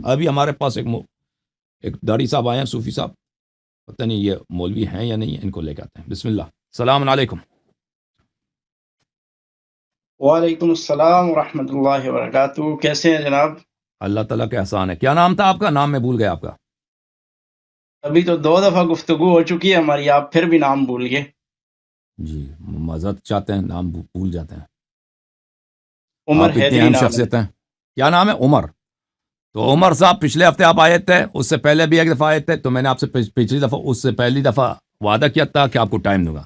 ابھی ہمارے پاس ایک داڑھی صاحب آئے ہیں، صوفی صاحب، پتہ نہیں یہ مولوی ہیں یا نہیں ہیں، ان کو لے کے آتے ہیں۔ بسم اللہ، السلام علیکم۔ وعلیکم السلام ورحمۃ اللہ وبرکاتہ، کیسے ہیں جناب؟ اللہ تعالیٰ کے احسان ہے۔ کیا نام تھا آپ کا؟ نام میں بھول گیا آپ کا۔ ابھی تو 2 دفعہ گفتگو ہو چکی ہے ہماری، آپ پھر بھی نام بھول گئے۔ جی، معذرت چاہتے ہیں، نام بھول جاتے ہیں۔ عمر آپ اتنے حیدری اہم نام ہے۔ شخصیت ہیں۔ کیا نام ہے؟ عمر۔ تو عمر صاحب پچھلے ہفتے آپ آئے تھے، اس سے پہلے بھی ایک دفعہ آئے تھے، تو میں نے آپ سے پچھلی دفعہ، اس سے پہلی دفعہ وعدہ کیا تھا کہ آپ کو ٹائم دوں گا۔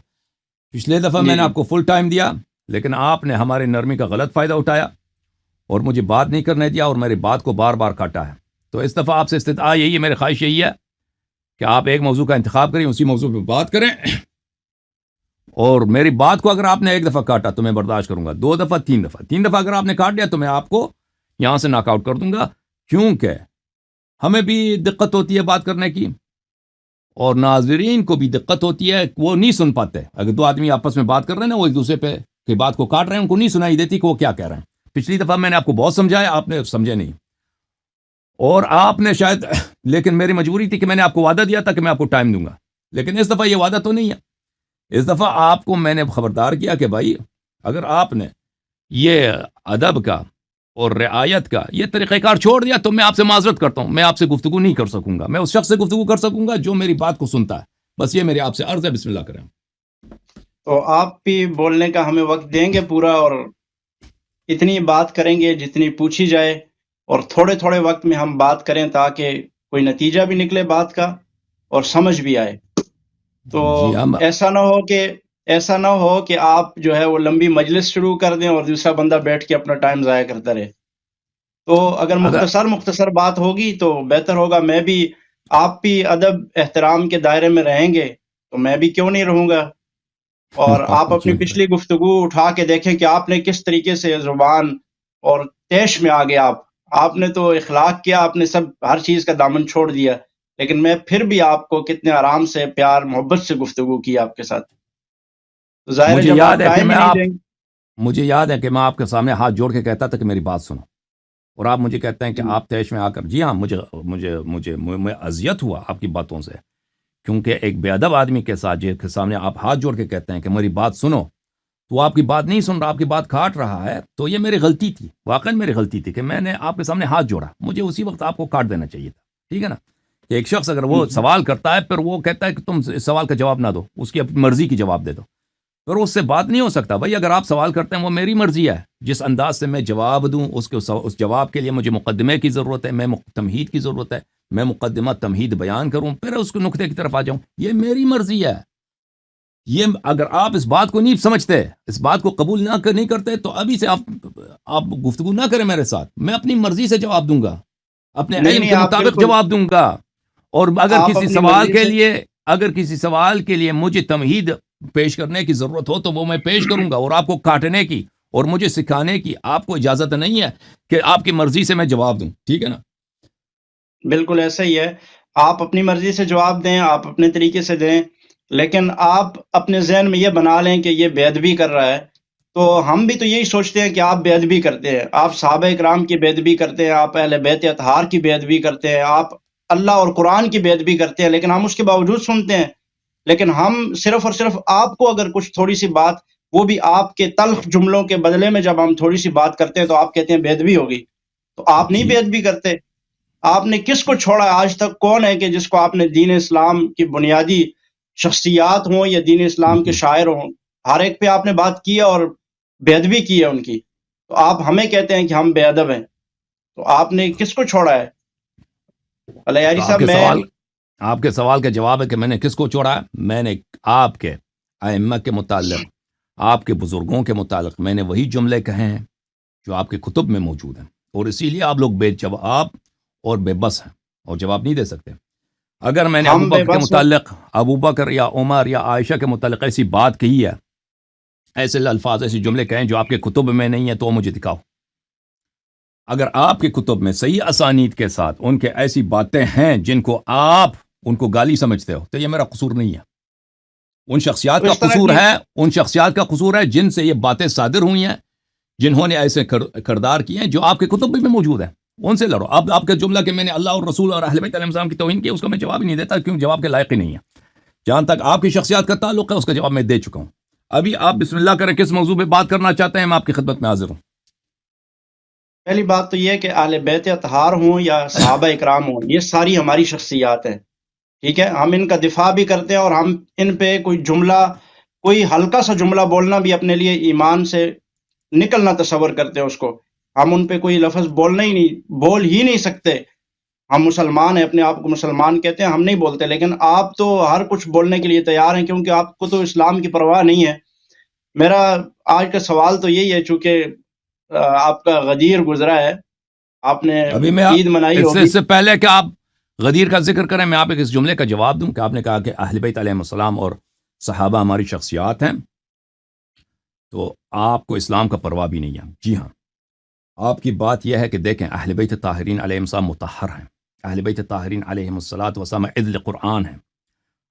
پچھلے دفعہ میں نے جی آپ کو فل ٹائم دیا، لیکن آپ نے ہماری نرمی کا غلط فائدہ اٹھایا اور مجھے بات نہیں کرنے دیا اور میری بات کو بار بار کاٹا ہے۔ تو اس دفعہ آپ سے استدعا یہی ہے، میری خواہش یہی ہے کہ آپ ایک موضوع کا انتخاب کریں، اسی موضوع پہ بات کریں، اور میری بات کو اگر آپ نے ایک دفعہ کاٹا تو میں برداشت کروں گا، 2 دفعہ، 3 دفعہ اگر آپ نے کاٹ دیا تو میں آپ کو یہاں سے ناک آؤٹ کر دوں گا، کیونکہ ہمیں بھی دقت ہوتی ہے بات کرنے کی اور ناظرین کو بھی دقت ہوتی ہے، وہ نہیں سن پاتے۔ اگر 2 آدمی آپس میں بات کر رہے ہیں نا، وہ ایک دوسرے پہ کی بات کو کاٹ رہے ہیں، ان کو نہیں سنائی دیتی کہ وہ کیا کہہ رہے ہیں۔ پچھلی دفعہ میں نے آپ کو بہت سمجھایا، آپ نے سمجھے نہیں، اور آپ نے شاید، لیکن میری مجبوری تھی کہ میں نے آپ کو وعدہ دیا تھا کہ میں آپ کو ٹائم دوں گا، لیکن اس دفعہ یہ وعدہ تو نہیں ہے۔ اس دفعہ آپ کو میں نے خبردار کیا کہ بھائی اگر آپ نے یہ ادب کا اور رعایت کا یہ طریقہ کار چھوڑ دیا تو میں آپ سے معذرت کرتا ہوں، میں آپ سے گفتگو نہیں کر سکوں گا، میں اس شخص سے گفتگو کر سکوں گا جو میری بات کو سنتا ہے، بس یہ میری آپ سے عرض ہے۔ بسم اللہ کریں۔ تو آپ بھی بولنے کا ہمیں وقت دیں گے پورا، اور اتنی بات کریں گے جتنی پوچھی جائے، اور تھوڑے تھوڑے وقت میں ہم بات کریں تاکہ کوئی نتیجہ بھی نکلے بات کا اور سمجھ بھی آئے۔ تو جی ہم ایسا نہ ہو کہ آپ جو ہے وہ لمبی مجلس شروع کر دیں اور دوسرا بندہ بیٹھ کے اپنا ٹائم ضائع کرتا رہے۔ تو اگر اگر مختصر بات ہوگی تو بہتر ہوگا۔ میں بھی، آپ بھی ادب احترام کے دائرے میں رہیں گے تو میں بھی کیوں نہیں رہوں گا، اور آپ اپنی کیوں نہیں پچھلی گفتگو اٹھا کے دیکھیں کہ آپ نے کس طریقے سے زبان اور طیش میں آگے آپ نے تو اخلاق کیا، آپ نے سب ہر چیز کا دامن چھوڑ دیا، لیکن میں پھر بھی آپ کو کتنے آرام سے، پیار محبت سے گفتگو کی آپ کے ساتھ۔ تو ظاہر ہے مجھے جب یاد آپ ہے کہ ٹائم ہی نہیں دیں گے۔ مجھے یاد ہے کہ میں آپ کے سامنے ہاتھ جوڑ کے کہتا تھا کہ میری بات سنو، اور آپ مجھے کہتے ہیں کہ جی آپ طیش میں آ کر، جی ہاں، مجھے اذیت ہوا آپ کی باتوں سے، کیونکہ ایک بے ادب آدمی کے ساتھ جس کے سامنے آپ ہاتھ جوڑ کے کہتے ہیں کہ میری بات سنو، تو آپ کی بات نہیں سن رہا، آپ کی بات کاٹ رہا ہے، تو یہ میری غلطی تھی، واقعی میری غلطی تھی کہ میں نے آپ کے سامنے ہاتھ جوڑا، مجھے اسی وقت آپ کو کاٹ دینا چاہیے تھا، ٹھیک ہے نا؟ کہ ایک شخص اگر وہ سوال کرتا ہے پھر وہ کہتا ہے کہ تم اس سوال کا جواب نہ دو، اس کی اپنی مرضی کی جواب دے دو، پھر اس سے بات نہیں ہو سکتا۔ بھائی اگر آپ سوال کرتے ہیں وہ میری مرضی ہے، جس انداز سے میں جواب دوں اس جواب کے لیے مجھے مقدمے کی ضرورت ہے، میں تمہید کی ضرورت ہے، میں مقدمہ تمہید بیان کروں پھر اس کو نقطے کی طرف آ جاؤں، یہ میری مرضی ہے۔ یہ اگر آپ اس بات کو نہیں سمجھتے، اس بات کو قبول نہیں کرتے، تو ابھی سے آپ گفتگو نہ کریں میرے ساتھ، میں اپنی مرضی سے جواب دوں گا، اپنے نہیں علم نہیں، کے آپ مطابق بالکل، جواب دوں گا، اور آپ اپنی مرضی سے، اگر کسی سوال کے لیے مجھے تمہید پیش کرنے کی ضرورت ہو تو وہ میں پیش کروں گا، اور آپ کو کاٹنے کی اور مجھے سکھانے کی آپ کو اجازت نہیں ہے کہ آپ کی مرضی سے میں جواب دوں، ٹھیک ہے نا؟ بالکل ایسا ہی ہے۔ آپ اپنی مرضی سے جواب دیں، آپ اپنے طریقے سے دیں، لیکن آپ اپنے ذہن میں یہ بنا لیں کہ یہ بے ادبی کر رہا ہے، تو ہم بھی تو یہی سوچتے ہیں کہ آپ بے ادبی کرتے ہیں، آپ صحابہ کرام کی بے ادبی کرتے ہیں، آپ اہل بیت اطہار کی بے ادبی کرتے ہیں، آپ اللہ اور قرآن کی بے ادبی کرتے ہیں، لیکن ہم اس کے باوجود سنتے ہیں۔ لیکن ہم صرف اور صرف آپ کو اگر کچھ تھوڑی سی بات، وہ بھی آپ کے تلخ جملوں کے بدلے میں جب ہم تھوڑی سی بات کرتے ہیں تو آپ کہتے ہیں بے ادبی ہوگی، تو آپ نہیں جی بے ادبی کرتے۔ آپ نے کس کو چھوڑا ہے آج تک؟ کون ہے کہ جس کو آپ نے دین اسلام کی بنیادی شخصیات ہوں یا دین اسلام کے شاعر ہوں، ہر ایک پہ آپ نے بات کی ہے اور بے ادبی کی ہے ان کی، تو آپ ہمیں کہتے ہیں کہ ہم بے ادب ہیں، تو آپ نے کس کو چھوڑا ہے؟ تو الیاری صاحب، آپ کے سوال کا جواب ہے کہ میں نے کس کو چھوڑا ہے؟ میں نے آپ کے ائمہ کے متعلق، آپ کے بزرگوں کے متعلق میں نے وہی جملے کہے ہیں جو آپ کے کتب میں موجود ہیں، اور اسی لیے آپ لوگ بے جواب اور بے بس ہیں اور جواب نہیں دے سکتے۔ اگر میں نے ہم بے کے بس متعلق ابو بکر یا عمر یا عائشہ کے متعلق ایسی بات کہی ہے، ایسے الفاظ، ایسے جملے کہیں جو آپ کے کتب میں نہیں ہیں، تو وہ مجھے دکھاؤ۔ اگر آپ کے کتب میں صحیح اسانید کے ساتھ ان کے ایسی باتیں ہیں جن کو آپ ان کو گالی سمجھتے ہو، تو یہ میرا قصور نہیں ہے، ان شخصیات تو کا اس طرح قصور کی، ہے، ان شخصیات کا قصور ہے جن سے یہ باتیں صادر ہوئی ہیں، جنہوں نے ایسے کردار کیے ہیں جو آپ کے کتب میں موجود ہیں، ان سے لڑو. اب آپ کا جملہ کہ میں نے اللہ اور رسول اور اہل بیت علیہ السلام کی توہین کی، اس کا میں جواب ہی نہیں دیتا، کیوں جواب کے لائق ہی نہیں ہے. جہاں تک آپ کی شخصیات کا تعلق ہے اس کا جواب میں دے چکا ہوں. ابھی آپ بسم اللہ کریں، کس موضوع پہ بات کرنا چاہتے ہیں؟ میں آپ کی خدمت میں حاضر ہوں. پہلی بات تو یہ کہ اہل بیت اطہار ہوں یا صحابہ اکرام ہوں، یہ ساری ہماری شخصیات ہیں. ٹھیک ہے، ہم ان کا دفاع بھی کرتے ہیں، اور ہم ان پہ کوئی جملہ، کوئی ہلکا سا جملہ بولنا بھی اپنے لیے ایمان سے نکلنا تصور کرتے ہیں اس کو. ہم ان پہ کوئی لفظ بول ہی نہیں سکتے. ہم مسلمان ہیں، اپنے آپ کو مسلمان کہتے ہیں، ہم نہیں بولتے. لیکن آپ تو ہر کچھ بولنے کے لیے تیار ہیں، کیونکہ آپ کو تو اسلام کی پرواہ نہیں ہے. میرا آج کا سوال تو یہی ہے، چونکہ آپ کا غدیر گزرا ہے، آپ نے ابھی میں عید منائی ہوگی. اس سے پہلے کہ آپ غدیر کا ذکر کریں، میں آپ ایک اس جملے کا جواب دوں کہ آپ نے کہا کہ اہل بیت علیہ السلام اور صحابہ ہماری شخصیات ہیں، تو آپ کو اسلام کا پرواہ بھی نہیں ہے. جی ہاں، آپ کی بات یہ ہے کہ دیکھیں، اہل بیت طاہرین علیہ السلام مطہر ہیں. اہل بیت طاہرین علیہ السلام عدل قرآن ہیں.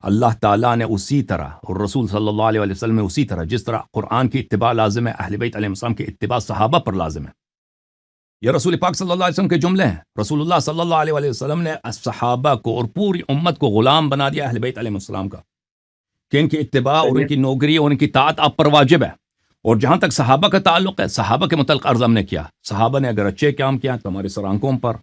اللہ تعالیٰ نے اسی طرح، اور رسول صلی اللہ علیہ وسلم نے اسی طرح، جس طرح قرآن کی اتباع لازم ہے، اہل بیت علیہ السلام کی اتباع صحابہ پر لازم ہے. یہ رسول پاک صلی اللہ علیہ وسلم کے جملے ہیں. رسول اللہ صلی اللہ علیہ وسلم نے صحابہ کو اور پوری امت کو غلام بنا دیا اہل بیت علیہ السلام کا، کہ ان کی اتباع اور ان کی نوکری اور ان کی طاعت آپ پر واجب ہے. اور جہاں تک صحابہ کا تعلق ہے، صحابہ کے متعلق عرض ہم نے کیا، صحابہ نے اگر اچھے کام کیا تو ہمارے سر آنکھوں پر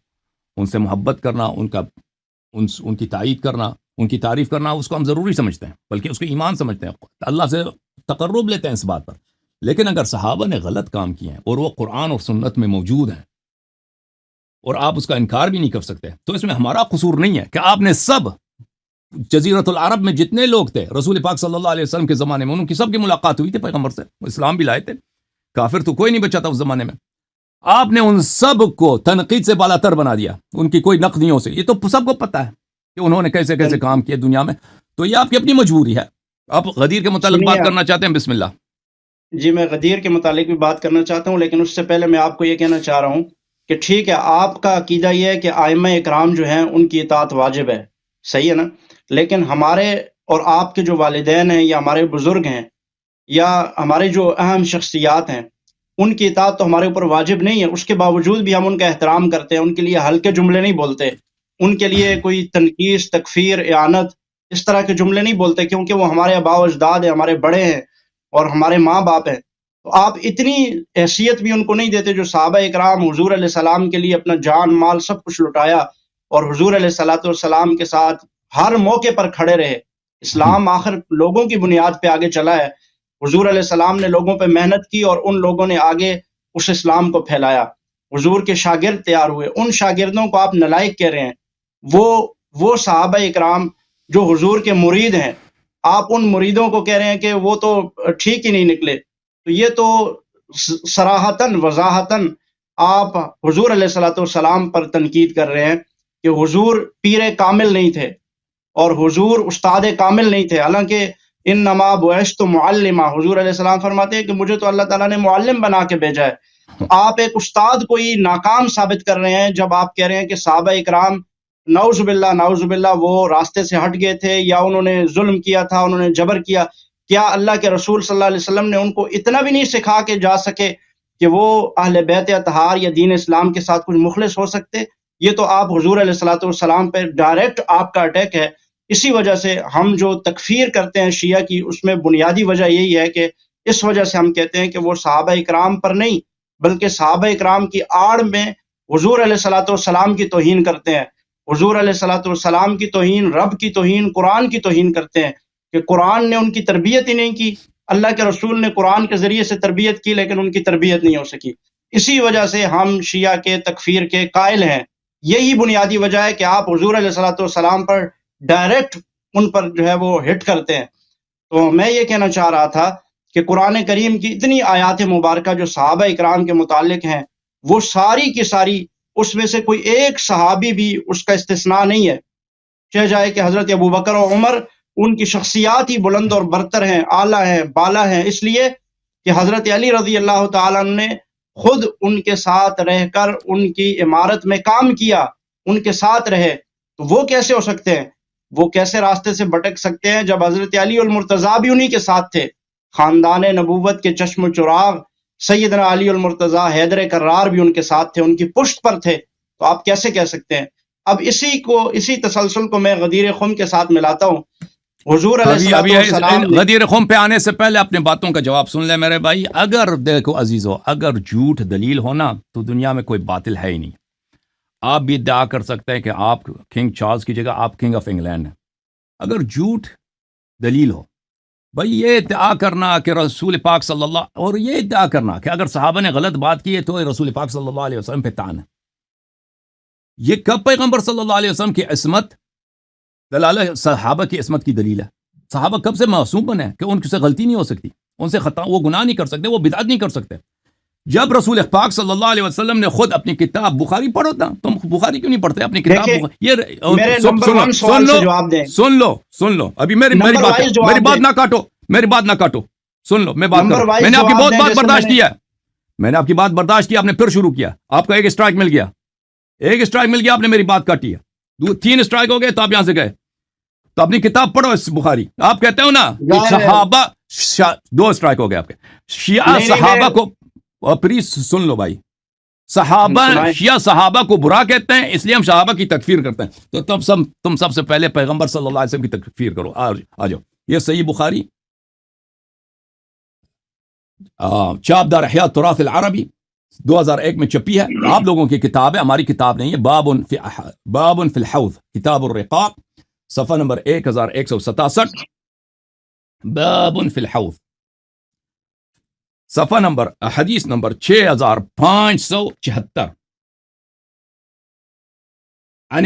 ان سے محبت کرنا، ان کی تائید کرنا، ان کی تعریف کرنا، اس کو ہم ضروری سمجھتے ہیں، بلکہ اس کو ایمان سمجھتے ہیں، اللہ سے تقرب لیتے ہیں اس بات پر. لیکن اگر صحابہ نے غلط کام کیے ہیں اور وہ قرآن اور سنت میں موجود ہیں اور آپ اس کا انکار بھی نہیں کر سکتے، تو اس میں ہمارا قصور نہیں ہے کہ آپ نے سب جزیرۃ العرب میں جتنے لوگ تھے رسول پاک صلی اللہ علیہ وسلم کے زمانے میں، ان کی سب کی ملاقات ہوئی تھی پیغمبر سے، وہ اسلام بھی لائے تھے، کافر تو کوئی نہیں بچا تھا اس زمانے میں. آپ نے ان سب کو تنقید سے بالا تر بنا دیا، ان کی کوئی نقدیوں سے. یہ تو سب کو پتہ ہے کہ انہوں نے کیسے کیسے کام کیے دنیا میں. تو یہ آپ کی اپنی مجبوری ہے. آپ غدیر کے متعلق بات کرنا چاہتے ہیں؟ بسم اللہ. جی، میں غدیر کے متعلق بھی بات کرنا چاہتا ہوں، لیکن اس سے پہلے میں آپ کو یہ کہنا چاہ رہا ہوں کہ ٹھیک ہے، آپ کا عقیدہ یہ ہے کہ ائمہ اکرام جو ہیں ان کی اطاعت واجب ہے، صحیح ہے نا. لیکن ہمارے اور آپ کے جو والدین ہیں یا ہمارے بزرگ ہیں یا ہمارے جو اہم شخصیات ہیں، ان کی اطاعت تو ہمارے اوپر واجب نہیں ہے. اس کے باوجود بھی ہم ان کا احترام کرتے ہیں، ان کے لیے ہلکے جملے نہیں بولتے، ان کے لیے کوئی تنقیص، تکفیر، اعانت، اس طرح کے جملے نہیں بولتے، کیونکہ وہ ہمارے آباء و اجداد ہیں، ہمارے بڑے ہیں اور ہمارے ماں باپ ہیں. تو آپ اتنی حیثیت بھی ان کو نہیں دیتے جو صحابہ اکرام حضور علیہ السلام کے لیے اپنا جان مال سب کچھ لٹایا اور حضور علیہ الصلوۃ والسلام کے ساتھ ہر موقع پر کھڑے رہے. اسلام آخر لوگوں کی بنیاد پہ آگے چلا ہے. حضور علیہ السلام نے لوگوں پہ محنت کی اور ان لوگوں نے آگے اس اسلام کو پھیلایا. حضور کے شاگرد تیار ہوئے. ان شاگردوں کو آپ نالائق کہہ رہے ہیں. وہ صحابہ اکرام جو حضور کے مرید ہیں، آپ ان مریدوں کو کہہ رہے ہیں کہ وہ تو ٹھیک ہی نہیں نکلے. تو یہ تو صراحتاً وضاحتاً آپ حضور علیہ الصلوۃ والسلام پر تنقید کر رہے ہیں کہ حضور پیر کامل نہیں تھے اور حضور استاد کامل نہیں تھے. حالانکہ انما بعثت معلما، حضور علیہ السلام فرماتے ہیں کہ مجھے تو اللہ تعالیٰ نے معلم بنا کے بھیجا ہے. تو آپ ایک استاد کو ہی ناکام ثابت کر رہے ہیں جب آپ کہہ رہے ہیں کہ صحابہ اکرام نعوذ باللہ وہ راستے سے ہٹ گئے تھے یا انہوں نے ظلم کیا تھا، انہوں نے جبر کیا. کیا اللہ کے رسول صلی اللہ علیہ وسلم نے ان کو اتنا بھی نہیں سکھا کے جا سکے کہ وہ اہل بیت اطہار یا دین اسلام کے ساتھ کچھ مخلص ہو سکتے؟ یہ تو آپ حضور علیہ الصلوۃ والسلام پہ ڈائریکٹ آپ کا اٹیک ہے. اسی وجہ سے ہم جو تکفیر کرتے ہیں شیعہ کی، اس میں بنیادی وجہ یہی ہے کہ اس وجہ سے ہم کہتے ہیں کہ وہ صحابہ اکرام پر نہیں بلکہ صحابہ اکرام کی آڑ میں حضور علیہ الصلوۃ والسلام کی توہین کرتے ہیں. حضور علیہ الصلوۃ والسلام کی توہین، رب کی توہین، قرآن کی توہین کرتے ہیں کہ قرآن نے ان کی تربیت ہی نہیں کی. اللہ کے رسول نے قرآن کے ذریعے سے تربیت کی لیکن ان کی تربیت نہیں ہو سکی. اسی وجہ سے ہم شیعہ کے تکفیر کے قائل ہیں. یہی بنیادی وجہ ہے کہ آپ حضور علیہ الصلوۃ والسلام پر ڈائریکٹ ان پر جو ہے وہ ہٹ کرتے ہیں. تو میں یہ کہنا چاہ رہا تھا کہ قرآن کریم کی اتنی آیات مبارکہ جو صحابہ اکرام کے متعلق ہیں، وہ ساری کی ساری، اس میں سے کوئی ایک صحابی بھی اس کا استثناء نہیں ہے. چاہے جائے کہ حضرت ابوبکر و عمر، ان کی شخصیات ہی بلند اور برتر ہیں، اعلیٰ ہیں، بالا ہیں، اس لیے کہ حضرت علی رضی اللہ تعالیٰ عنہ نے خود ان کے ساتھ رہ کر ان کی عمارت میں کام کیا، ان کے ساتھ رہے. تو وہ کیسے ہو سکتے ہیں؟ وہ کیسے راستے سے بھٹک سکتے ہیں جب حضرت علی المرتضیٰ بھی انہی کے ساتھ تھے؟ خاندان نبوت کے چشم و چراغ سیدنا علی المرتضیٰ حیدر کرار بھی ان کے ساتھ تھے، ان کی پشت پر تھے. تو آپ کیسے کہہ سکتے ہیں؟ اب اسی تسلسل کو میں غدیر خم کے ساتھ ملاتا ہوں. حضور علیہ ابھی السلام نے غدیر خم پہ آنے سے پہلے اپنے باتوں کا جواب سن لے میرے بھائی. اگر دیکھو عزیزو، اگر جھوٹ دلیل ہونا تو دنیا میں کوئی باطل ہے ہی نہیں. آپ بھی ادعا کر سکتے ہیں کہ آپ کنگ چارلز کی جگہ آپ کنگ آف انگلینڈ ہیں. اگر جھوٹ دلیل ہو، بھائی یہ ادعا کرنا کہ رسول پاک صلی اللہ، اور یہ ادعا کرنا کہ اگر صحابہ نے غلط بات کی ہے تو رسول پاک صلی اللہ علیہ وسلم پہ تان ہے. یہ کب پیغمبر صلی اللہ علیہ وسلم کی عصمت دلالہ صحابہ کی عصمت کی دلیل ہے؟ صحابہ کب سے معصوم بنے کہ ان سے غلطی نہیں ہو سکتی، ان سے خطا، وہ گناہ نہیں کر سکتے، وہ بدعت نہیں کر سکتے. جب رسول پاک صلی اللہ علیہ وسلم نے خود اپنی کتاب بخاری پڑھو تھا، تم بخاری کیوں نہیں پڑھتے اپنی کتاب؟ میرے نمبر 1 سوال سے جواب دیں. سن لو ابھی میری بات نہ کاٹو، میری بات نہ کاٹو، سن لو میں بات کروں. میں نے آپ کی بہت بات برداشت کیا، میں نے آپ کی بات برداشت کیا، آپ نے پھر شروع کیا. آپ کا ایک اسٹرائک مل گیا، آپ نے میری بات کاٹی ہے. 3 اسٹرائک ہو گئے تو آپ یہاں سے گئے. تو اپنی کتاب پڑھو اس بخاری. آپ کہتے ہو نا صحابہ 2 اسٹرائک ہو گئے آپ کے. شیعہ صحابہ کو، پلیز سن لو بھائی، صحابہ شیعہ صحابہ کو برا کہتے ہیں، اس لیے ہم صحابہ کی تکفیر کرتے ہیں. تو تم سب سے پہلے پیغمبر صلی اللہ علیہ وسلم کی تکفیر کرو. آ جاؤ. یہ صحیح بخاری چاپ دار احیاء تراث العربی 2001 میں چھپی ہے. آپ لوگوں کی کتاب ہے، ہماری کتاب نہیں ہے. باب فی الحوض کتاب الرقاق، صفحہ نمبر 1167. باب فی الحوض، صفحہ نمبر، حدیث نمبر 6576. عن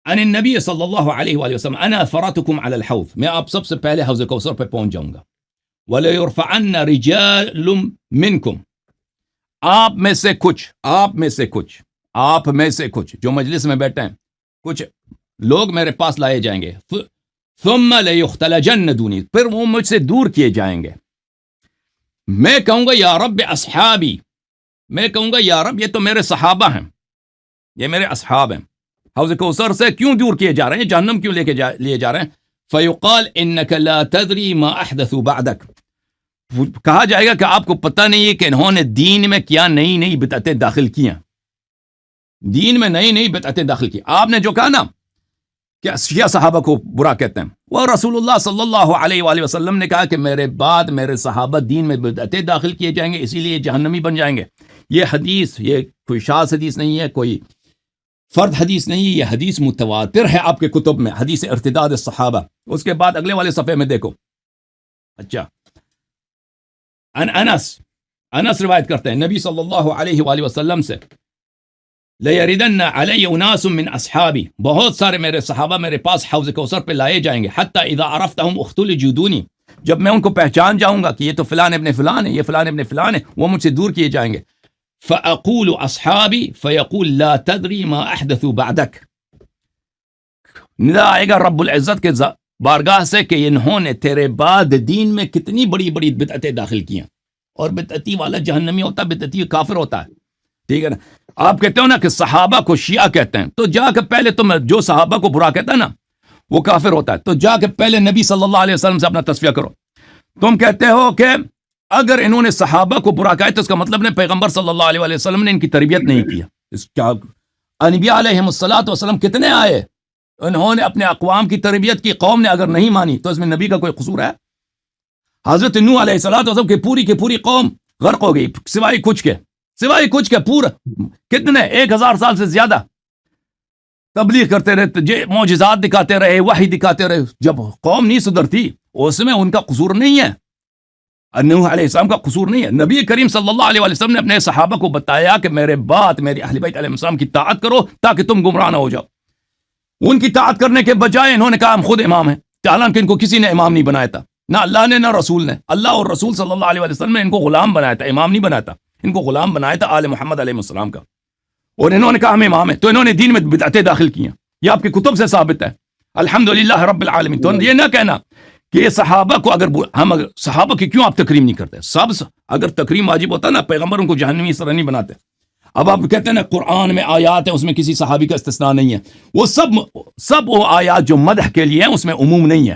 النبی صلی اللہ علیہ وآلہ وسلم انا فراتکم علی الحوض، میں آپ سب سے پہلے حوض کوثر پہ پہنچ جاؤں گا. وَلَيُرْفَعَنَّ رِجَالٌ مِّنْكُمْ، آپ میں سے کچھ جو مجلس میں بیٹھے ہیں، کچھ لوگ میرے پاس لائے جائیں گے. ثُمَّ لَيُخْتَلَجَنَّ دُونِي، پھر وہ مجھ سے دور کیے جائیں گے. میں کہوں گا یا رب اصحابی، میں کہوں گا یا رب یہ تو میرے صحابہ ہیں، یہ میرے اصحاب ہیں، حوض کوثر سے کیوں دور کیے جا رہے ہیں، جہنم کیوں لیے جا رہے ہیں؟ فیقال انک لا تدری ما احدثوا بعدک، کہا جائے گا کہ آپ کو پتہ نہیں ہے کہ انہوں نے دین میں کیا نئی بدعتیں داخل کی ہیں، دین میں نئی بدعتیں داخل کی. آپ نے جو کہا نا کہ شیعہ صحابہ کو برا کہتے ہیں، وہ رسول اللہ صلی اللہ علیہ وآلہ وسلم نے کہا کہ میرے بعد میرے صحابہ دین میں بدعتیں داخل کیے جائیں گے، اسی لیے جہنمی بن جائیں گے. یہ حدیث، یہ کوئی شاذ حدیث نہیں ہے، کوئی فرد حدیث نہیں، یہ حدیث متواتر ہے آپ کے کتب میں، حدیث ارتداد الصحابہ. اس کے بعد اگلے والے صفحے میں دیکھو. اچھا، انس روایت کرتے ہیں نبی صلی اللہ علیہ وآلہ وسلم سے، لَيَرِدَنَّ عَلَيَّ أُنَاسٌ مِّنْ أَصْحَابِي، بہت سارے میرے صحابہ میرے پاس حوض کوثر پہ لائے جائیں گے. حَتَّى إِذَا عَرَفْتَهُمْ اُخْتُلِجُوا دُونِي، جب میں ان کو پہچان جاؤں گا کہ یہ تو فلان ابن فلان ہے، یہ فلان ابن فلان ہے، وہ مجھ سے دور کیے جائیں گے. فَأَقُولُ أَصْحَابِي فَيَقُولُ لَا تَدْرِي مَا أَحْدَثُوا بَعْدَكَ، ندا آئے گا رب العزت کے بارگاہ سے کہ انہوں نے تیرے بعد دین میں کتنی بڑی بدعتیں داخل کی ہیں. اور بدعتی والا جہنمی ہوتا ہے، بدعتی کافر ہوتا ہے. ٹھیک ہے نا؟ آپ کہتے ہو نا کہ صحابہ کو شیعہ کہتے ہیں، تو جا کے پہلے تم جو صحابہ کو برا کہتا ہے نا وہ کافر ہوتا ہے، تو جا کے پہلے نبی صلی اللہ علیہ وسلم سے اپنا تصفیہ کرو. تم کہتے ہو کہ اگر انہوں نے صحابہ کو برا کہا تو اس کا مطلب نے پیغمبر صلی اللہ علیہ وسلم نے ان کی تربیت نہیں کیا. کیا انبیاء علیہ الصلوۃ والسلام کتنے آئے، انہوں نے اپنے اقوام کی تربیت کی، قوم نے اگر نہیں مانی تو اس میں نبی کا کوئی قصور ہے؟ حضرت نوح علیہ الصلوۃ والسلام کی پوری قوم غرق ہو گئی، سوائے کچھ کے پورا کتنے 1000 سال سے زیادہ تبلیغ کرتے رہے، معجزات دکھاتے رہے، وحی دکھاتے رہے. جب قوم نہیں سدھرتی اس میں ان کا قصور نہیں ہے، نوح علیہ السلام کا قصور نہیں ہے. نبی کریم صلی اللہ علیہ وسلم نے اپنے صحابہ کو بتایا کہ میرے بعد میرے اہل بیت علیہ السلام کی طاعت کرو تاکہ تم گمراہ نہ ہو جاؤ. ان کی طاعت کرنے کے بجائے انہوں نے کہا ہم خود امام ہیں، حالانکہ ان کو کسی نے امام نہیں بنایا تھا، نہ اللہ نے نہ رسول نے. اللہ اور رسول صلی اللہ علیہ وسلم نے ان کو غلام بنایا تھا، امام نہیں بنایا تھا. ان کو غلام بنایا تھا آل محمد علیہ السلام کا، اور انہوں نے کہا ہم امام ہیں، تو انہوں نے دین میں بدعتیں داخل کی ہیں. یہ آپ کی کتب سے ثابت ہے، الحمدللہ رب العالمین. تو یہ نہ کہنا کہ یہ صحابہ کو ہم صحابہ کی کیوں آپ تکریم نہیں کرتے. سب اگر تکریم واجب ہوتا نا، پیغمبر ان کو جہنمی اس طرح نہیں بناتے. اب آپ کہتے ہیں نا قرآن میں آیات ہیں اس میں کسی صحابی کا استثناء نہیں ہے، وہ سب وہ آیات جو مدح کے لیے ہیں اس میں عموم نہیں ہے،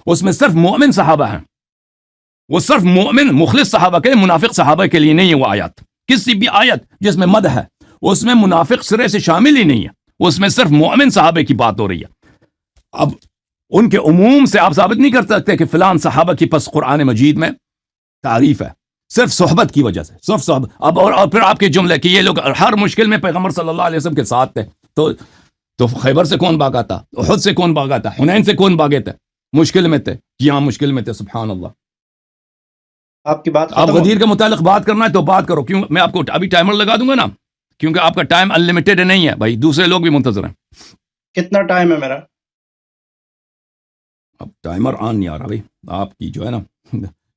اس میں صرف مومن صحابہ ہیں، وہ صرف مومن مخلص صحابہ کے، منافق صحابہ کے لیے نہیں ہے وہ آیات. کسی بھی آیت جس میں مدح ہے اس میں منافق سرے سے شامل ہی نہیں ہے، اس میں صرف مومن صحابہ کی بات ہو رہی ہے۔ اب ان کے عموم سے آپ ثابت نہیں کر سکتے کہ فلان صحابہ کی پس قرآن مجید میں تعریف ہے، صرف صحبت کی وجہ سے، صرف صحبت۔ اب اور پھر آپ کے جملے کہ یہ لوگ ہر مشکل میں پیغمبر صلی اللہ علیہ وسلم کے ساتھ تھے، تو خیبر سے کون بھاگا تھا، احد سے کون بھاگا تھا، حنین سے کون بھاگے تھے؟ مشکل میں تھے، یہاں مشکل میں تھے، سبحان اللہ۔ آپ کی بات آپ ختم ہو غدیر کے متعلق بات کرنا ہے تو بات کرو، کیوں میں آپ کو ابھی ٹائمر لگا دوں گا نا، کیونکہ آپ کا ٹائم ان لمیٹڈ نہیں ہے بھائی، دوسرے لوگ بھی منتظر ہیں۔ کتنا ٹائم ہے میرا؟ اب ٹائمر آن نہیں آ رہا بھائی، آپ کی جو ہے نا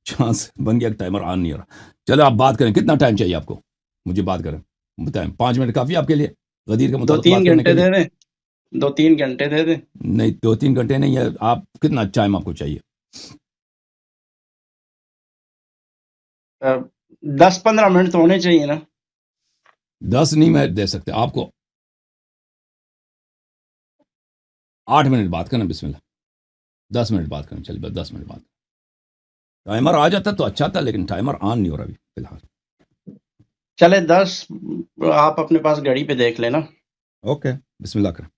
چانس بن گیا کہ ٹائمر آن نہیں آ رہا۔ چلو آپ بات کریں، کتنا ٹائم چاہیے آپ کو، مجھے بات کریں، بتائیں۔ 5 منٹ کافی آپ کے لیے غدیر کے متعلق بات کرنے کے لیے؟ 2-3 گھنٹے دے دیں۔ نہیں 2-3 گھنٹے نہیں ہے، آپ کتنا ٹائم آپ کو چاہیے؟ 10-15 منٹ تو ہونے چاہیے نا۔ 10 نہیں میں دے سکتے آپ کو، 8 منٹ بات کرنا، بسم اللہ۔ 10 منٹ بات کریں، چلیے بس 10 منٹ بات۔ ٹائمر آ جاتا تو اچھا تھا، لیکن ٹائمر آن نہیں ہو رہا ابھی فی الحال۔ چلے 10 آپ اپنے پاس گھڑی پہ دیکھ لینا۔ اوکے بسم اللہ کریں۔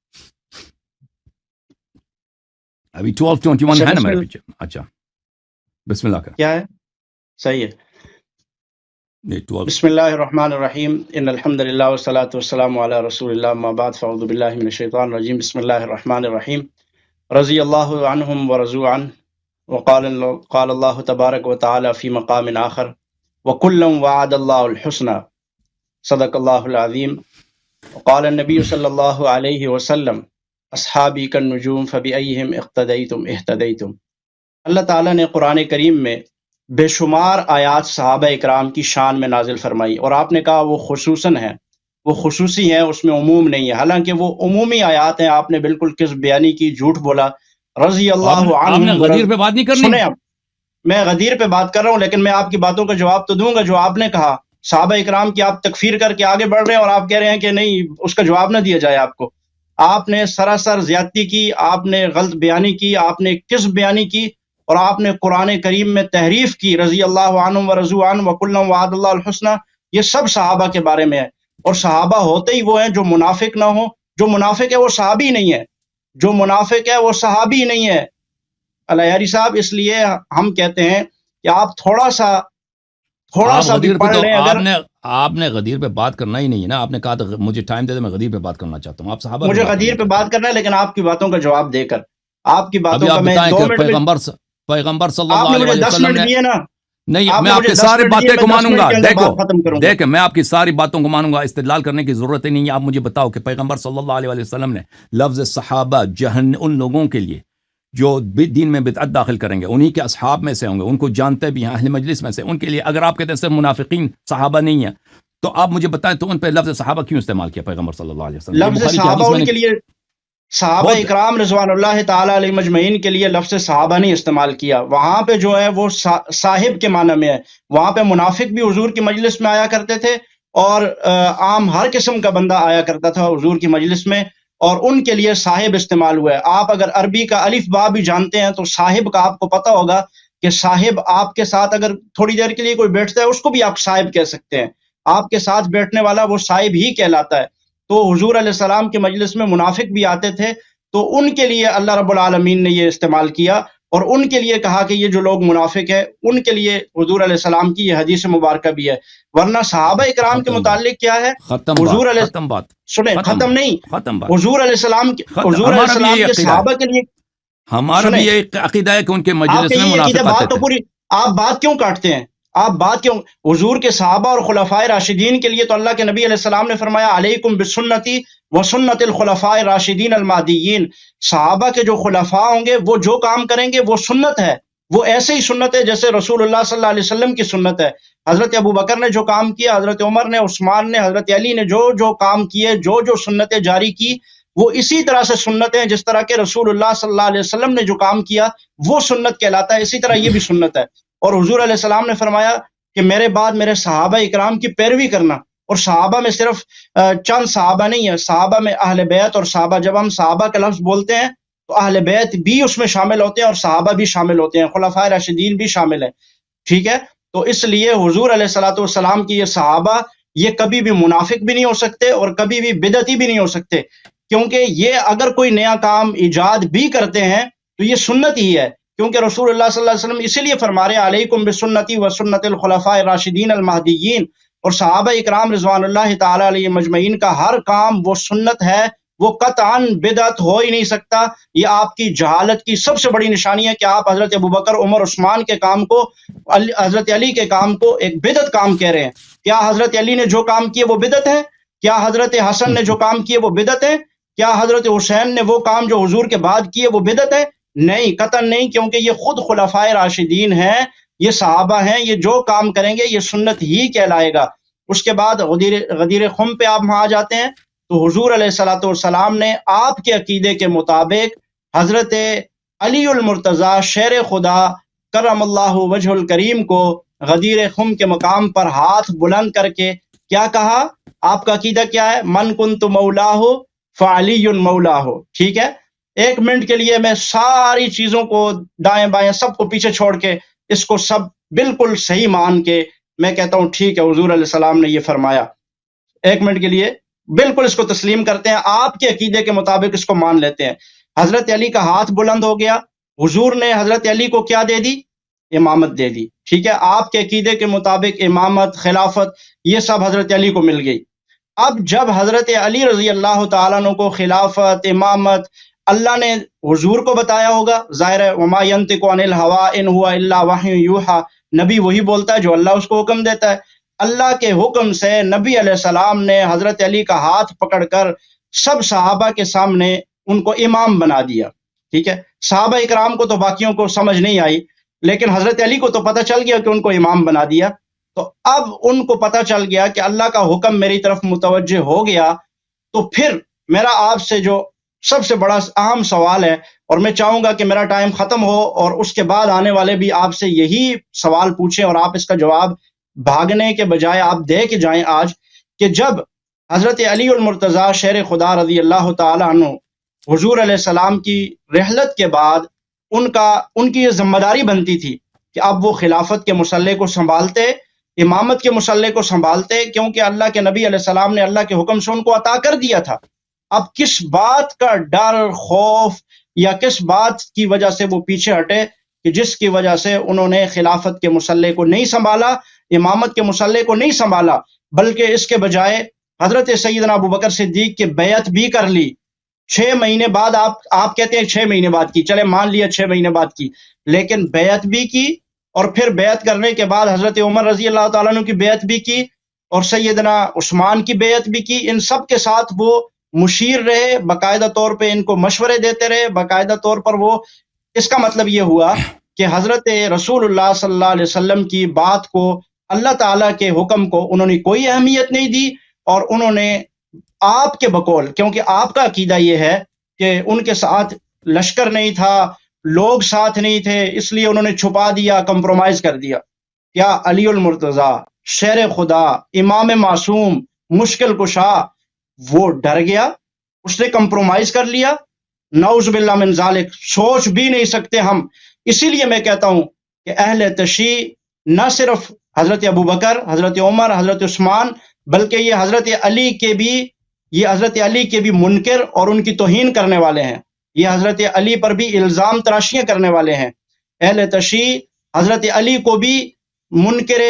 ابھی 12:21 ہے نا میرے پیچھے، اچھا بسم اللہ کریں۔ کیا ہے؟ صحیح ہے۔ یہ 12 بسم اللہ الرحمن الرحیم، ان الحمد للہ والصلاۃ والسلام علی رسول اللہ، اما بعد فاعوذ باللہ من الشیطان الرجیم، بسم اللہ الرحمن الرحیم۔ رضی اللہ عنہم ورضوا عنہ، قال اللہ تبارک و تعالی فی مقام آخر، وکلا وعد اللہ الحسنى، صدق اللہ العظیم۔ وقال النبی صلی اللہ علیہ وسلم، اصحابی کالنجوم فبأیہم اقتدیتم اہتدیتم۔ اللہ تعالیٰ نے قرآن کریم میں بے شمار آیات صحابہ اکرام کی شان میں نازل فرمائی، اور آپ نے کہا وہ خصوصاً ہیں، وہ خصوصی ہیں، اس میں عموم نہیں ہے، حالانکہ وہ عمومی آیات ہیں۔ آپ نے بالکل کذب بیانی کی، جھوٹ بولا۔ رضی اللہ آپ نے عنہ، غدیر پہ بات نہیں کرنی؟ سنیں اب، میں غدیر پہ بات کر رہا ہوں، لیکن میں آپ کی باتوں کا جواب تو دوں گا۔ جو آپ نے کہا صحابہ اکرام کی آپ تکفیر کر کے آگے بڑھ رہے ہیں، اور آپ کہہ رہے ہیں کہ نہیں اس کا جواب نہ دیا جائے آپ کو۔ آپ نے سراسر زیادتی کی، آپ نے غلط بیانی کی، آپ نے کذب بیانی کی، اور آپ نے قرآن کریم میں تحریف کی۔ رضی اللہ عنہم ورضوا عنہ وکلا وعد اللہ الحسنى، یہ سب صحابہ کے بارے میں ہے، اور صحابہ ہوتے ہی وہ ہیں جو منافق نہ ہوں۔ جو منافق ہے وہ صحابی نہیں ہے، جو منافق ہے وہ صحابی نہیں ہے علیاری صاحب۔ اس لیے ہم کہتے ہیں کہ آپ تھوڑا سا بھی پڑھ لیں۔ اگر آپ نے غدیر پہ بات کرنا ہی نہیں ہے نا، آپ نے کہا تو مجھے ٹائم دے دے، میں غدیر پہ بات کرنا چاہتا ہوں۔ آپ صحابہ مجھے غدیر پہ بات کرنا ہے، لیکن آپ کی باتوں کا جواب دے کر، آپ کی باتوں کا میں 2 منٹ میں، پیغمبر صلی آپ اللہ نے مجھے علیہ 10 وسلم منٹ نے، دیے نا، نہیں آپ میں نے آپ مجھے کی 10 ساری منٹ باتیں دیے، کو میں 10 مانوں گا۔ منٹ کے اندر بات ختم کروں گا۔ دیکھیں میں آپ کی ساری باتوں کو مانوں گا، استدلال کرنے کی ضرورت ہی نہیں ہے۔ آپ مجھے بتاؤ کہ پیغمبر صلی اللہ علیہ وسلم نے لفظ صحابہ ان لوگوں کے لیے جو دین میں بدعت داخل کریں گے، انہی کے اصحاب میں سے ہوں گے، ان کو جانتے بھی ہیں، اہل مجلس میں سے، ان کے لیے اگر آپ کہتے ہیں صرف منافقین صحابہ نہیں ہیں، تو آپ مجھے بتائیں تو ان پہ لفظ صحابہ کیوں استعمال کیا پیغمبر صلی اللہ علیہ وسلم؟ لفظ صحابہ ان کے لیے، صحابہ اکرام رضوان اللہ تعالیٰ علیہ مجمعین کے لیے لفظ صحابہ نہیں استعمال کیا۔ وہاں پہ جو ہے وہ صاحب کے معنی میں ہے، وہاں پہ منافق بھی حضور کی مجلس میں آیا کرتے تھے، اور عام ہر قسم کا بندہ آیا کرتا تھا حضور کی مجلس میں، اور ان کے لیے صاحب استعمال ہوا ہے۔ آپ اگر عربی کا الف با بھی جانتے ہیں تو صاحب کا آپ کو پتہ ہوگا کہ صاحب آپ کے ساتھ اگر تھوڑی دیر کے لیے کوئی بیٹھتا ہے، اس کو بھی آپ صاحب کہہ سکتے ہیں۔ آپ کے ساتھ بیٹھنے والا وہ صاحب ہی کہلاتا ہے۔ تو حضور علیہ السلام کے مجلس میں منافق بھی آتے تھے، تو ان کے لیے اللہ رب العالمین نے یہ استعمال کیا، اور ان کے لیے کہا کہ یہ جو لوگ منافق ہیں ان کے لیے حضور علیہ السلام کی یہ حدیث مبارکہ بھی ہے۔ ورنہ صحابہ اکرام کے متعلق کیا ہے؟ حضور علیہ سنیں، ختم نہیں، حضور علیہ السلام کے صحابہ کے لیے ہمارا بھی یہ عقیدہ ہے کہ ان کے مجلس میں منافق آتے تھے۔ آپ بات کیوں کاٹتے ہیں؟ آپ بات کیوں؟ حضور کے صحابہ اور خلفائے راشدین کے لیے تو اللہ کے نبی علیہ السلام نے فرمایا علیکم بسنتی وسنت الخلفاء راشدین المہدیین۔ صحابہ کے جو خلفاء ہوں گے وہ جو کام کریں گے وہ سنت ہے، وہ ایسے ہی سنت ہے جیسے رسول اللہ صلی اللہ علیہ وسلم کی سنت ہے۔ حضرت ابو بکر نے جو کام کیا، حضرت عمر نے، عثمان نے، حضرت علی نے جو کام کیے، جو سنتیں جاری کی، وہ اسی طرح سے سنت ہیں جس طرح کے رسول اللہ صلی اللہ علیہ وسلم نے جو کام کیا وہ سنت کہلاتا ہے، اسی طرح یہ بھی سنت ہے۔ اور حضور علیہ السلام نے فرمایا کہ میرے بعد میرے صحابہ اکرام کی پیروی کرنا، اور صحابہ میں صرف چند صحابہ نہیں ہے، صحابہ میں اہل بیت اور صحابہ، جب ہم صحابہ کا لفظ بولتے ہیں تو اہل بیت بھی اس میں شامل ہوتے ہیں اور صحابہ بھی شامل ہوتے ہیں، خلفائے راشدین بھی شامل ہیں، ٹھیک ہے؟ تو اس لیے حضور علیہ الصلوۃ والسلام کی یہ صحابہ یہ کبھی بھی منافق بھی نہیں ہو سکتے اور کبھی بھی بدعتی بھی نہیں ہو سکتے، کیونکہ یہ اگر کوئی نیا کام ایجاد بھی کرتے ہیں تو یہ سنت ہی ہے، کیونکہ رسول اللہ صلی اللہ علیہ وسلم اسی لیے فرما رہے ہیں علیکم بسنتی و سنت الخلفاء الراشدین المہدیین، اور صحابہ اکرام رضوان اللہ تعالی علیہ مجمعین کا ہر کام وہ سنت ہے، وہ قطعاً بدعت ہو ہی نہیں سکتا۔ یہ آپ کی جہالت کی سب سے بڑی نشانی ہے کہ آپ حضرت ابوبکر، عمر، عثمان کے کام کو، حضرت علی کے کام کو ایک بدعت کام کہہ رہے ہیں۔ کیا حضرت علی نے جو کام کیے وہ بدعت ہے؟ کیا حضرت حسن نے جو کام کیے وہ بدعت ہے؟ کیا حضرت حسین نے وہ کام جو حضور کے بعد کیے وہ بدعت ہے؟ نہیں، قطعاً نہیں، کیونکہ یہ خود خلفائے راشدین ہیں، یہ صحابہ ہیں، یہ جو کام کریں گے یہ سنت ہی کہلائے گا۔ اس کے بعد غدیر خم پہ آپ وہاں آ جاتے ہیں تو حضور علیہ الصلوۃ والسلام نے آپ کے عقیدے کے مطابق حضرت علی المرتضیٰ شیر خدا کرم اللہ وجہ الکریم کو غدیر خم کے مقام پر ہاتھ بلند کر کے کیا کہا؟ آپ کا عقیدہ کیا ہے؟ من کنت مولاہ فعلی مولاہ۔ ٹھیک ہے، ایک منٹ کے لیے میں ساری چیزوں کو دائیں بائیں سب کو پیچھے چھوڑ کے اس کو سب بالکل صحیح مان کے میں کہتا ہوں ٹھیک ہے حضور علیہ السلام نے یہ فرمایا، ایک منٹ کے لیے بالکل اس کو تسلیم کرتے ہیں، آپ کے عقیدے کے مطابق اس کو مان لیتے ہیں۔ حضرت علی کا ہاتھ بلند ہو گیا، حضور نے حضرت علی کو کیا دے دی؟ امامت دے دی۔ ٹھیک ہے، آپ کے عقیدے کے مطابق امامت، خلافت، یہ سب حضرت علی کو مل گئی۔ اب جب حضرت علی رضی اللہ تعالیٰ عنہ کو خلافت، امامت اللہ نے حضور کو بتایا ہوگا، ظاہر ہے وما ینطق عن الہوی ان ہوا الا وحی یوحی، نبی وہی بولتا ہے جو اللہ اس کو حکم دیتا ہے۔ اللہ کے حکم سے نبی علیہ السلام نے حضرت علی کا ہاتھ پکڑ کر سب صحابہ کے سامنے ان کو امام بنا دیا۔ ٹھیک ہے، صحابہ اکرام کو تو باقیوں کو سمجھ نہیں آئی، لیکن حضرت علی کو تو پتہ چل گیا کہ ان کو امام بنا دیا۔ تو اب ان کو پتہ چل گیا کہ اللہ کا حکم میری طرف متوجہ ہو گیا، تو پھر میرا آپ سے جو سب سے بڑا اہم سوال ہے، اور میں چاہوں گا کہ میرا ٹائم ختم ہو اور اس کے بعد آنے والے بھی آپ سے یہی سوال پوچھیں اور آپ اس کا جواب بھاگنے کے بجائے آپ دے کے جائیں آج، کہ جب حضرت علی المرتضیٰ شیر خدا رضی اللہ تعالی عنہ حضور علیہ السلام کی رحلت کے بعد ان کی یہ ذمہ داری بنتی تھی کہ اب وہ خلافت کے مسلح کو سنبھالتے، امامت کے مسلح کو سنبھالتے، کیونکہ اللہ کے نبی علیہ السلام نے اللہ کے حکم سے ان کو عطا کر دیا تھا۔ اب کس بات کا ڈر، خوف یا کس بات کی وجہ سے وہ پیچھے ہٹے کہ جس کی وجہ سے انہوں نے خلافت کے مسلح کو نہیں سنبھالا، امامت کے مسلح کو نہیں سنبھالا، بلکہ اس کے بجائے حضرت سیدنا ابوبکر صدیق کی بیعت بھی کر لی۔ 6 مہینے بعد آپ کہتے ہیں 6 مہینے بعد کی، چلے مان لیا 6 مہینے بعد کی، لیکن بیعت بھی کی، اور پھر بیعت کرنے کے بعد حضرت عمر رضی اللہ تعالیٰ عنہ کی بیعت بھی کی، اور سیدنا عثمان کی بیعت بھی کی۔ ان سب کے ساتھ وہ مشیر رہے، باقاعدہ طور پہ ان کو مشورے دیتے رہے، باقاعدہ طور پر وہ، اس کا مطلب یہ ہوا کہ حضرت رسول اللہ صلی اللہ علیہ وسلم کی بات کو، اللہ تعالیٰ کے حکم کو انہوں نے کوئی اہمیت نہیں دی، اور انہوں نے آپ کے بقول، کیونکہ آپ کا عقیدہ یہ ہے کہ ان کے ساتھ لشکر نہیں تھا، لوگ ساتھ نہیں تھے، اس لیے انہوں نے چھپا دیا، کمپرومائز کر دیا۔ کیا علی المرتضیٰ شیر خدا، امام معصوم، مشکل کشا، وہ ڈر گیا؟ اس نے کمپرومائز کر لیا؟ نعوذ باللہ من ذالک، سوچ بھی نہیں سکتے ہم۔ اسی لیے میں کہتا ہوں کہ اہل تشیع نہ صرف حضرت ابوبکر، حضرت عمر، حضرت عثمان، بلکہ یہ حضرت علی کے بھی منکر اور ان کی توہین کرنے والے ہیں، یہ حضرت علی پر بھی الزام تراشیاں کرنے والے ہیں۔ اہل تشیع حضرت علی کو بھی منکر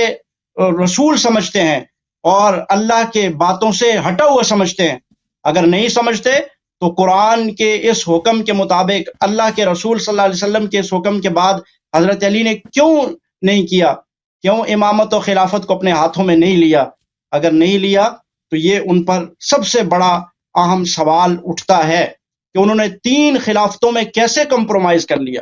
رسول سمجھتے ہیں اور اللہ کے باتوں سے ہٹا ہوا سمجھتے ہیں۔ اگر نہیں سمجھتے تو قرآن کے اس حکم کے مطابق، اللہ کے رسول صلی اللہ علیہ وسلم کے اس حکم کے بعد حضرت علی نے کیوں نہیں کیا؟ کیوں امامت و خلافت کو اپنے ہاتھوں میں نہیں لیا؟ اگر نہیں لیا تو یہ ان پر سب سے بڑا اہم سوال اٹھتا ہے کہ انہوں نے 3 خلافتوں میں کیسے کمپرومائز کر لیا۔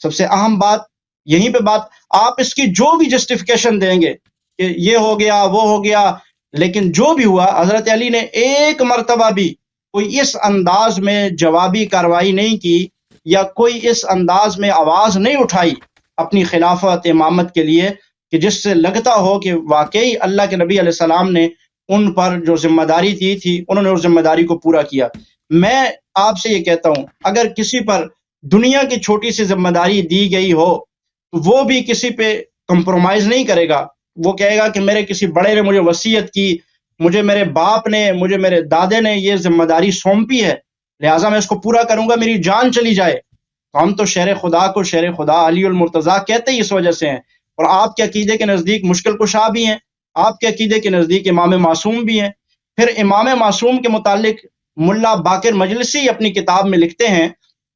سب سے اہم بات یہیں پہ بات، آپ اس کی جو بھی جسٹیفیکیشن دیں گے کہ یہ ہو گیا، وہ ہو گیا، لیکن جو بھی ہوا، حضرت علی نے ایک مرتبہ بھی کوئی اس انداز میں جوابی کارروائی نہیں کی یا کوئی اس انداز میں آواز نہیں اٹھائی اپنی خلافت، امامت کے لیے، کہ جس سے لگتا ہو کہ واقعی اللہ کے نبی علیہ السلام نے ان پر جو ذمہ داری دی تھی انہوں نے اس ذمہ داری کو پورا کیا۔ میں آپ سے یہ کہتا ہوں، اگر کسی پر دنیا کی چھوٹی سی ذمہ داری دی گئی ہو تو وہ بھی کسی پہ کمپرومائز نہیں کرے گا، وہ کہے گا کہ میرے کسی بڑے نے مجھے وصیت کی مجھے میرے باپ نے، مجھے میرے دادے نے یہ ذمہ داری سونپی ہے، لہٰذا میں اس کو پورا کروں گا، میری جان چلی جائے۔ تو ہم تو شہر خدا کو شہر خدا علی المرتضیٰ کہتے ہی اس وجہ سے ہیں، اور آپ کے عقیدے کے نزدیک مشکل کشا بھی ہیں، آپ کے عقیدے کے نزدیک امام معصوم بھی ہیں۔ پھر امام معصوم کے متعلق ملا باقر مجلسی اپنی کتاب میں لکھتے ہیں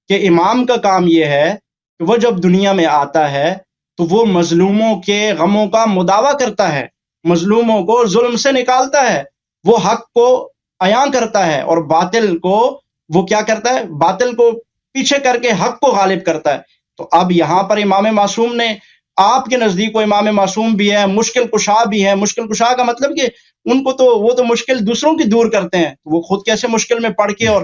کہ امام کا کام یہ ہے کہ وہ جب دنیا میں آتا ہے تو وہ مظلوموں کے غموں کا مداوع کرتا ہے، مظلوموں کو ظلم سے نکالتا ہے، وہ حق کو عیاں کرتا ہے، اور باطل کو وہ کیا کرتا ہے؟ باطل کو پیچھے کر کے حق کو غالب کرتا ہے۔ تو اب یہاں پر امام معصوم نے، آپ کے نزدیک وہ امام معصوم بھی ہے، مشکل کشا بھی ہے۔ مشکل کشا کا مطلب کہ ان کو تو وہ تو مشکل دوسروں کی دور کرتے ہیں، وہ خود کیسے مشکل میں پڑھ کے اور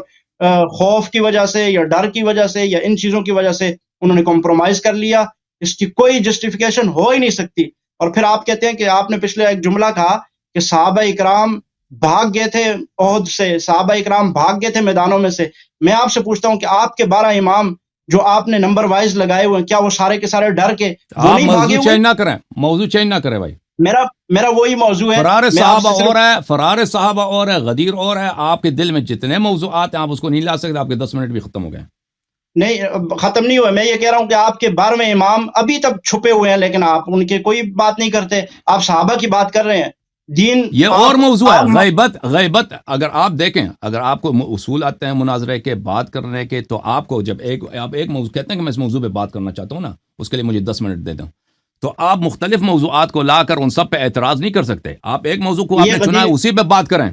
خوف کی وجہ سے یا ڈر کی وجہ سے یا ان چیزوں کی وجہ سے انہوں نے کمپرومائز کر لیا، اس کی کوئی جسٹیفیکیشن ہو ہی نہیں سکتی۔ اور پھر آپ کہتے ہیں کہ آپ نے پچھلے ایک جملہ کہا کہ صحابہ اکرام بھاگ گئے تھے احد سے، صحابہ اکرام بھاگ گئے تھے میدانوں میں سے۔ میں آپ سے پوچھتا ہوں کہ آپ کے 12 امام جو آپ نے نمبر وائز لگائے ہوئے ہیں، کیا وہ سارے کے سارے ڈر کے وہ آپ نہیں بھاگے موضوع ہوئے؟ چینج نہ کریں، موضوع چینج نہ کریں بھائی۔ میرا وہی موضوع ہے، فرار میں آپ صحابہ سے اور ہے، فرار صحابہ اور ہے، غدیر اور ہے۔ آپ کے دل میں جتنے موضوعات ہیں آپ اس کو نہیں لا سکتے۔ آپ کے 10 منٹ بھی ختم ہو گئے۔ نہیں ختم نہیں ہوا، میں یہ کہہ رہا ہوں کہ آپ کے 12 امام ابھی تک چھپے ہوئے ہیں، لیکن آپ ان کے کوئی بات نہیں کرتے، آپ صحابہ کی بات کر رہے ہیں۔ دین یہ آپ- اور موضوع ہے، آپ- غیبت اگر آپ دیکھیں، اگر آپ کو اصول آتے ہیں مناظرے کے بات کرنے کے، تو آپ کو جب آپ ایک موضوع کہتے ہیں کہ میں اس موضوع پہ بات کرنا چاہتا ہوں نا، اس کے لیے مجھے 10 منٹ دے دوں، تو آپ مختلف موضوعات کو لا کر ان سب پہ اعتراض نہیں کر سکتے۔ آپ ایک موضوع کو آپ یہ نے چنا ہے، غدیر- اسی پہ بات کریں،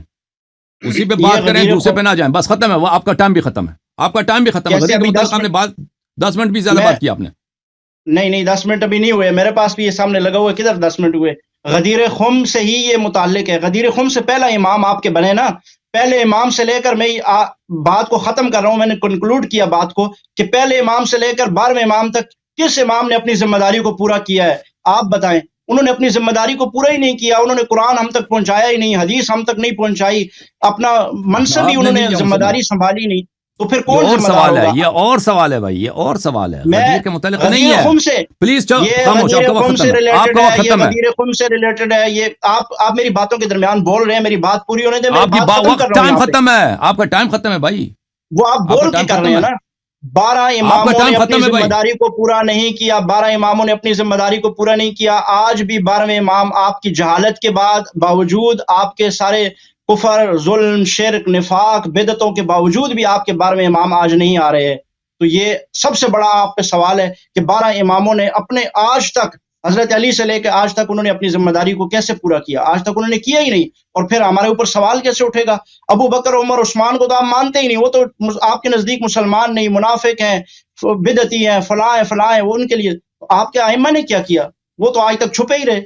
اسی پہ یہ بات کریں، غدیر دوسرے پہ نہ جائیں۔ بس ختم ہے، وہ آپ کا ٹائم بھی ختم ہے، آپ کا ٹائم بھی ختم ہے۔ کیسے غدیر کے ابھی متعلق 10 آپ نے بات 10 منٹ بھی زیادہ میں- بات کی آپ نے۔ نہیں 10 منٹ ابھی نہیں ہوئے، میرے پاس بھی یہ سامنے لگا ہوا ہے، کدھر 10 منٹ ہوئے؟ غدیر خم سے ہی یہ متعلق ہے، غدیر خم سے پہلا امام آپ کے بنے نا، پہلے امام سے لے کر میں بات کو ختم کر رہا ہوں، میں نے کنکلوڈ کیا بات کو کہ پہلے امام سے لے کر 12ویں امام تک کس امام نے اپنی ذمہ داری کو پورا کیا ہے؟ آپ بتائیں۔ انہوں نے اپنی ذمہ داری کو پورا ہی نہیں کیا، انہوں نے قرآن ہم تک پہنچایا ہی نہیں، حدیث ہم تک نہیں پہنچائی، اپنا منصب آپ ہی نے انہوں نے نہیں کیا ذمہ منصب داری سنبھالی نہیں، تو پھر یہ کون اور ذمہ دار سوال ہے، ہوگا؟ یہ اور سوال ہے بھائی، یہ اور سوال ہے، میں غدیر کے متعلق نہیں غدیر ہے۔ خم سے پلیز یہ خاموش، آپ غدیر کا وقت خم ختم سے ہے، آپ ریلیٹڈ کا ہے، وقت یہ ختم ہے۔ غدیر خم سے ریلیٹڈ ہے، یہ آپ میری باتوں کے درمیان بول رہے ہیں، میری بات پوری ہونے دیں، آپ میری کی بات ختم کر وقت رہا ہوں ٹائم یہاں پہ۔ ختم ہے، آپ کا ٹائم ختم ہے بھائی، وہ آپ آپ کا بول کے ٹائم کر رہے ختم ہیں ہے، نا، 12 آپ کا اماموں ٹائم نے اپنی ختم ہے ذمہ بھائی۔ داری کو پورا نہیں کیا، 12 اماموں نے اپنی ذمہ داری کو پورا نہیں کیا، آج بھی 12ویں امام آپ کی جہالت کے باوجود، آپ کے سارے کفر، ظلم، شرک، نفاق، بدعتوں کے باوجود بھی آپ کے 12ویں امام آج نہیں آ رہے ہیں۔ تو یہ سب سے بڑا آپ پہ سوال ہے کہ 12 اماموں نے اپنے آج تک، حضرت علی سے لے کے آج تک انہوں نے اپنی ذمہ داری کو کیسے پورا کیا؟ آج تک انہوں نے کیا ہی نہیں، اور پھر ہمارے اوپر سوال کیسے اٹھے گا؟ ابو بکر، عمر، عثمان کو تو آپ مانتے ہی نہیں، وہ تو آپ کے نزدیک مسلمان نہیں، منافق ہیں، بدعتی ہیں، فلاں ہیں فلاں ہیں، وہ ان کے لیے آپ کے ائمہ نے کیا کیا؟ وہ تو آج تک چھپے ہی رہے،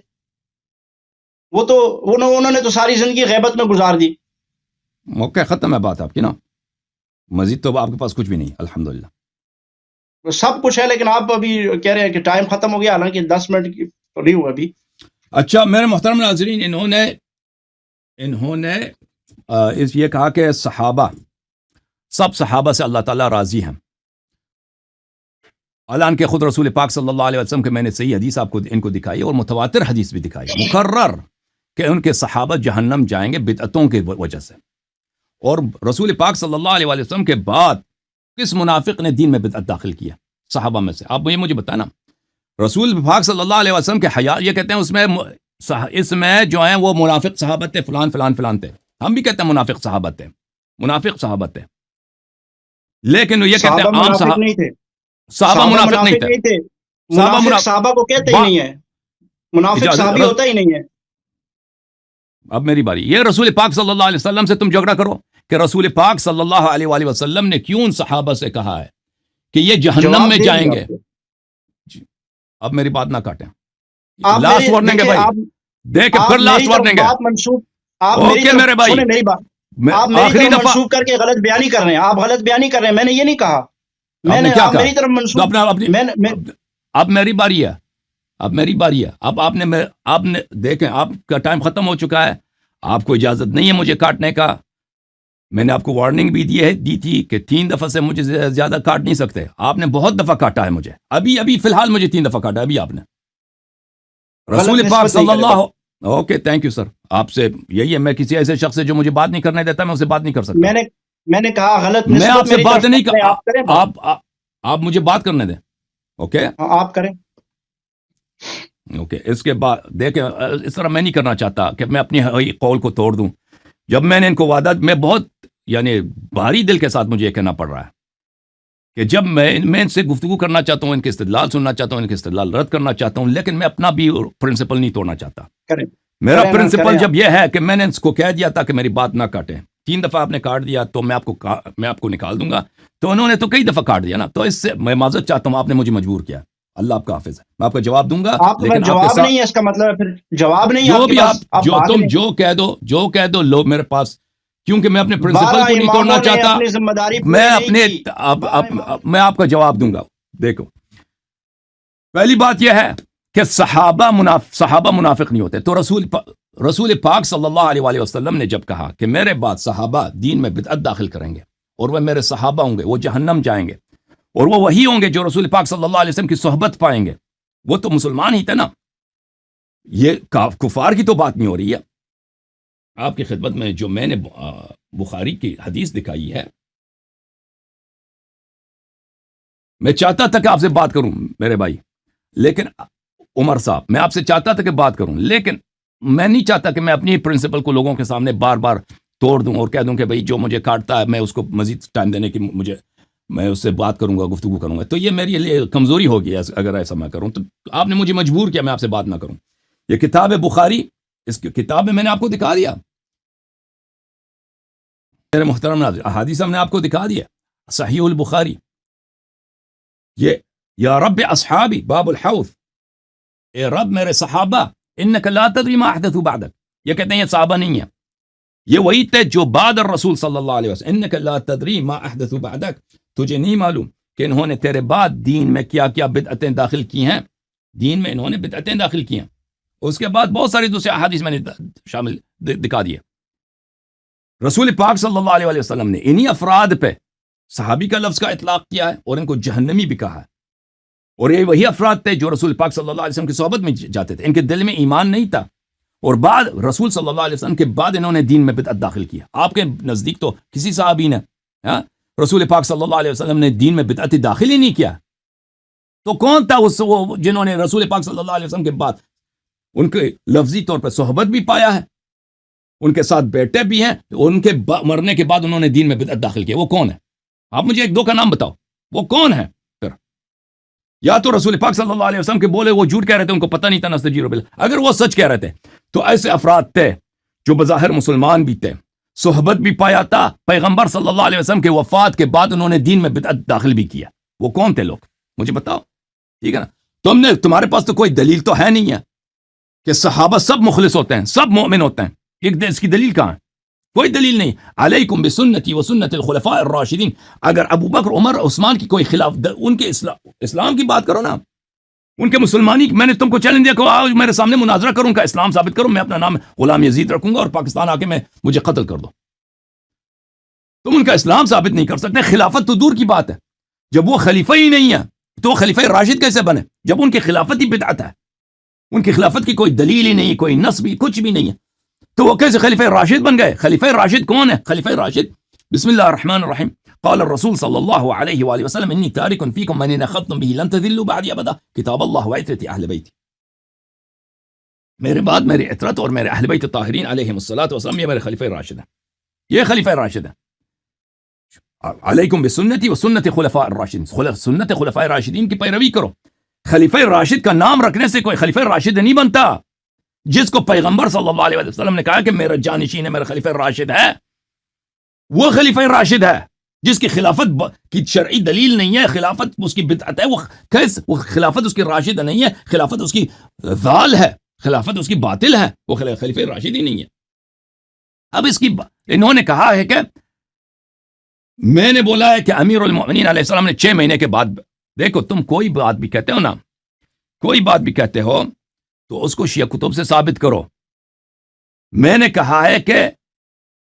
وہ تو انہوں نے تو ساری زندگی غیبت میں گزار دی۔ موقع ختم ہے بات آپ کی نا، مزید تو آپ کے پاس کچھ بھی نہیں، الحمدللہ۔ سب کچھ ہے، لیکن آپ ابھی کہہ رہے ہیں کہ ٹائم ختم ہو گیا، حالانکہ 10 منٹ کی تو نہیں ہوا ابھی۔ اچھا میرے محترم ناظرین، انہوں نے یہ کہا کہ سب صحابہ سے اللہ تعالیٰ راضی ہیں، اعلان کے خود رسول پاک صلی اللہ علیہ وسلم کے میں نے صحیح حدیث آپ کو ان کو دکھائی اور متواتر حدیث بھی دکھائی، مقرر کہ ان کے صحابہ جہنم جائیں گے بدعتوں کی وجہ سے۔ اور رسول پاک صلی اللہ علیہ وسلم کے بعد کس منافق نے دین میں بدعت داخل کیا صحابہ میں سے؟ آپ مجھے بتانا۔ رسول پاک صلی اللہ علیہ وسلم کے حیا یہ کہتے ہیں اس میں جو ہیں وہ منافق صحابہ تھے، فلان فلان فلان تھے، ہم بھی کہتے ہیں منافق صحابہ تھے، لیکن یہ کہتے ہیں عام منافق نہیں تھے، صحابہ منافق نہیں تھے، منافق صحابہ کو کہتے ہی نہیں ہے، منافق صحابی ہوتا ہی نہیں ہے۔ اب میری باری، یہ رسول پاک صلی اللہ علیہ وسلم سے تم جھگڑا کرو کہ رسول پاک صلی اللہ علیہ وآلہ وسلم نے کیوں ان صحابہ سے کہا ہے کہ یہ جہنم میں جائیں گے؟ اب میری بات نہ کاٹیں، لاسٹ وارننگ ہے بھائی، دیکھ پھر لاسٹ وارننگ ہے۔ اوکے میرے بھائی، میری بات آپ میری طرف منسوخ کر کے غلط بیانی کر رہے ہیں، آپ غلط بیانی کر رہے ہیں، میں نے یہ نہیں کہا، میں نے آپ میری طرف منسوخ۔ اب میری باری ہے، اب آپ نے دیکھیں آپ کا ٹائم ختم ہو چکا ہے، آپ کو اجازت نہیں ہے مجھے کاٹنے کا۔ میں نے آپ کو وارننگ بھی دی تھی کہ 3 دفعہ سے مجھے زیادہ کاٹ نہیں سکتے، آپ نے بہت دفعہ کاٹا ہے مجھے، ابھی فی الحال مجھے 3 دفعہ کاٹا، ابھی آپ نے رسول پاک صلی اللہ اوکے تھینک یو سر. آپ سے یہی ہے, میں کسی ایسے شخص سے جو مجھے بات نہیں کرنے دیتا میں اسے بات نہیں کر سکتا. میں نے کہا غلط میں نسبت آپ سے میری بات طرف نہیں سے ہے، آپ کریں بات۔ آپ مجھے بات کرنے دیں. اوکے ہاں، آپ کریں۔ اوکے اس کے بعد دیکھیں اس طرح میں نہیں کرنا چاہتا کہ میں اپنی قول کو توڑ دوں. جب میں نے ان کو وعدہ میں بہت یعنی بھاری دل کے ساتھ مجھے یہ کہنا پڑ رہا ہے کہ جب میں ان سے گفتگو کرنا چاہتا ہوں, ان کے استدلال سننا چاہتا ہوں, ان کے استدلال رد کرنا چاہتا ہوں, لیکن میں اپنا بھی پرنسپل نہیں توڑنا چاہتا. کریں میرا کریں نا، پرنسپل کریں جب یہ ہے کہ میں نے اس کو کہہ دیا تھا کہ میری بات نہ کاٹیں, 3 دفعہ آپ نے کاٹ دیا تو میں آپ کو نکال دوں گا. تو انہوں نے تو کئی دفعہ کاٹ دیا نا, تو اس سے میں معذرت چاہتا ہوں, آپ نے مجھے مجبور کیا. اللہ آپ کا حافظ ہے, میں آپ کا جواب دوں گا. آپ کے پاس جواب نہیں ہے، اس کا مطلب ہے پھر جواب نہیں ہے جو آپ کے بھی پاس، آپ جو بھاگ تم لیں۔ جو کہہ دو لو میرے پاس, کیونکہ میں اپنے پرنسپل 12 کو نہیں اماموں توڑنا نے چاہتا. اپنی ذمہ داری پوری میں نہیں اپنے کی۔ 12 اماموں میں آپ کا جواب دوں گا. دیکھو پہلی بات یہ ہے کہ صحابہ منافق نہیں ہوتے. تو رسول پاک صلی اللہ علیہ وآلہ وسلم نے جب کہا کہ میرے بعد صحابہ دین میں بدعت داخل کریں گے اور وہ میرے صحابہ ہوں گے, وہ جہنم جائیں گے, اور وہ وہی ہوں گے جو رسول پاک صلی اللہ علیہ وسلم کی صحبت پائیں گے, وہ تو مسلمان ہی تھے نا. یہ کفار کی تو بات نہیں ہو رہی ہے. آپ کی خدمت میں جو میں نے بخاری کی حدیث دکھائی ہے, میں چاہتا تھا کہ آپ سے بات کروں میرے بھائی, لیکن عمر صاحب میں آپ سے چاہتا تھا کہ بات کروں, لیکن میں نہیں چاہتا کہ میں اپنی پرنسپل کو لوگوں کے سامنے بار بار توڑ دوں اور کہہ دوں کہ بھئی جو مجھے کاٹتا ہے میں اس کو مزید ٹائم دینے کی میں اس سے بات کروں گا, گفتگو کروں گا. تو یہ میری لیے کمزوری ہوگی اگر ایسا میں کروں. تو آپ نے مجھے مجبور کیا میں آپ سے بات نہ کروں. یہ کتاب ہے بخاری, اس کتاب میں نے آپ کو دکھا دیا میرے محترم ناظرین, احادیث ہم نے آپ کو دکھا دیا. صحیح البخاری, یہ یا رب اصحابی باب الحوض, اے رب میرے صحابہ, انک لا تدری ما احدث بعدک. یہ کہتے ہیں یہ صحابہ نہیں ہیں, یہ وہی تھے جو بعد الرسول صلی اللہ علیہ وسلم. انک لا تدری ما احدث بعدک, تجھے نہیں معلوم کہ انہوں نے تیرے بعد دین میں کیا کیا بدعتیں داخل کی ہیں. دین میں انہوں نے بدعتیں داخل کی ہیں. اس کے بعد بہت ساری دوسرے احادیث میں نے شامل دکھا دیے. رسول پاک صلی اللہ علیہ وسلم نے انہی افراد پہ صحابی کا لفظ کا اطلاق کیا ہے اور ان کو جہنمی بھی کہا ہے. اور یہ وہی افراد تھے جو رسول پاک صلی اللہ علیہ وسلم کی صحبت میں جاتے تھے. ان کے دل میں ایمان نہیں تھا, اور بعد رسول صلی اللہ علیہ وسلم کے بعد انہوں نے دین میں بدعت داخل کیا. آپ کے نزدیک تو کسی صحابی نے رسول پاک صلی اللہ علیہ وسلم نے دین میں بدعت داخل ہی نہیں کیا. تو کون تھا وہ جنہوں نے رسول پاک صلی اللہ علیہ وسلم کے بعد ان کے لفظی طور پر صحبت بھی پایا ہے, ان کے ساتھ بیٹھے بھی ہیں, ان کے مرنے کے بعد انہوں نے دین میں بدعت داخل کیا؟ وہ کون ہے؟ آپ مجھے 1-2 کا نام بتاؤ, وہ کون ہے؟ پھر یا تو رسول پاک صلی اللہ علیہ وسلم کے بولے وہ جھوٹ کہہ رہے تھے, ان کو پتہ نہیں تھا نستجیب باللہ. اگر وہ سچ کہہ رہے تھے تو ایسے افراد تھے جو بظاہر مسلمان بھی تھے, صحبت بھی پایا تھا, پیغمبر صلی اللہ علیہ وسلم کے وفات کے بعد انہوں نے دین میں بدعت داخل بھی کیا. وہ کون تھے لوگ؟ مجھے بتاؤ, ٹھیک ہے نا. تمہارے پاس تو کوئی دلیل تو ہے نہیں ہے کہ صحابہ سب مخلص ہوتے ہیں, سب مومن ہوتے ہیں. اس کی دلیل کہاں ہے؟ کوئی دلیل نہیں. علیکم بسنتی و سنت الخلفاء الراشدین. اگر ابو بکر, عمر, عثمان کی کوئی خلاف, ان کے اسلام کی بات کرو نا, ان کے مسلمانی. میں نے تم کو چیلنج دیا کہ آؤ میرے سامنے مناظرہ کروں, کا اسلام ثابت کرو, میں اپنا نام غلام یزید رکھوں گا اور پاکستان آ کے مجھے قتل کر دو. تم ان کا اسلام ثابت نہیں کر سکتے. خلافت تو دور کی بات ہے, جب وہ خلیفہ ہی نہیں ہے تو وہ خلیفہ راشد کیسے بنے جب ان کی خلافت ہی بدعت ہے؟ ان کی خلافت کی کوئی دلیل ہی نہیں, کوئی نص بھی, کچھ بھی نہیں ہے, تو وہ کیسے خلیفہ راشد بن گئے؟ خلیفہ راشد کون ہے؟ خلیفہ راشد, بسم اللہ الرحمن الرحیم, قال الرسول صلی اللہ علیہ وآلہ وسلم انی تارک فیکم من ان اخذتم به لن تذلوا بعدی ابدا, کتاب اللہ و عترتی اہل بیتی. میرے بعد میرے عترت اور میرے اہل بیت الطاہرین علیہم الصلاۃ والسلام, یہ میرے خلیفہ راشد ہیں, یہ خلیفہ راشد ہیں. علیکم بسنتی و سنت خلفاء الراشدین, سنت خلفاء راشدین کی پیروی کرو. خلیفہ راشد کا نام رکھنے سے کوئی خلیفہ راشد نہیں بنتا. جس کو پیغمبر صلی اللہ علیہ وسلم نے کہا کہ میرا جانشین ہے, میرا خلیفہ راشد ہے, وہ خلیفہ راشد ہے. جس کی خلافت کی شرعی دلیل نہیں ہے, خلافت اس کی بدعت ہے, وہ خلافت اس کی راشد نہیں ہے, خلافت اس کی ضال ہے, خلافت اس کی باطل ہے, وہ خلیفہ راشد ہی نہیں ہے. اب اس کی انہوں نے کہا ہے کہ میں نے بولا ہے کہ امیر المؤمنین علیہ السلام نے 6 مہینے کے بعد. دیکھو تم کوئی بات بھی کہتے ہو نا, کوئی بات بھی کہتے ہو تو اس کو شیعہ کتب سے ثابت کرو. میں نے کہا ہے کہ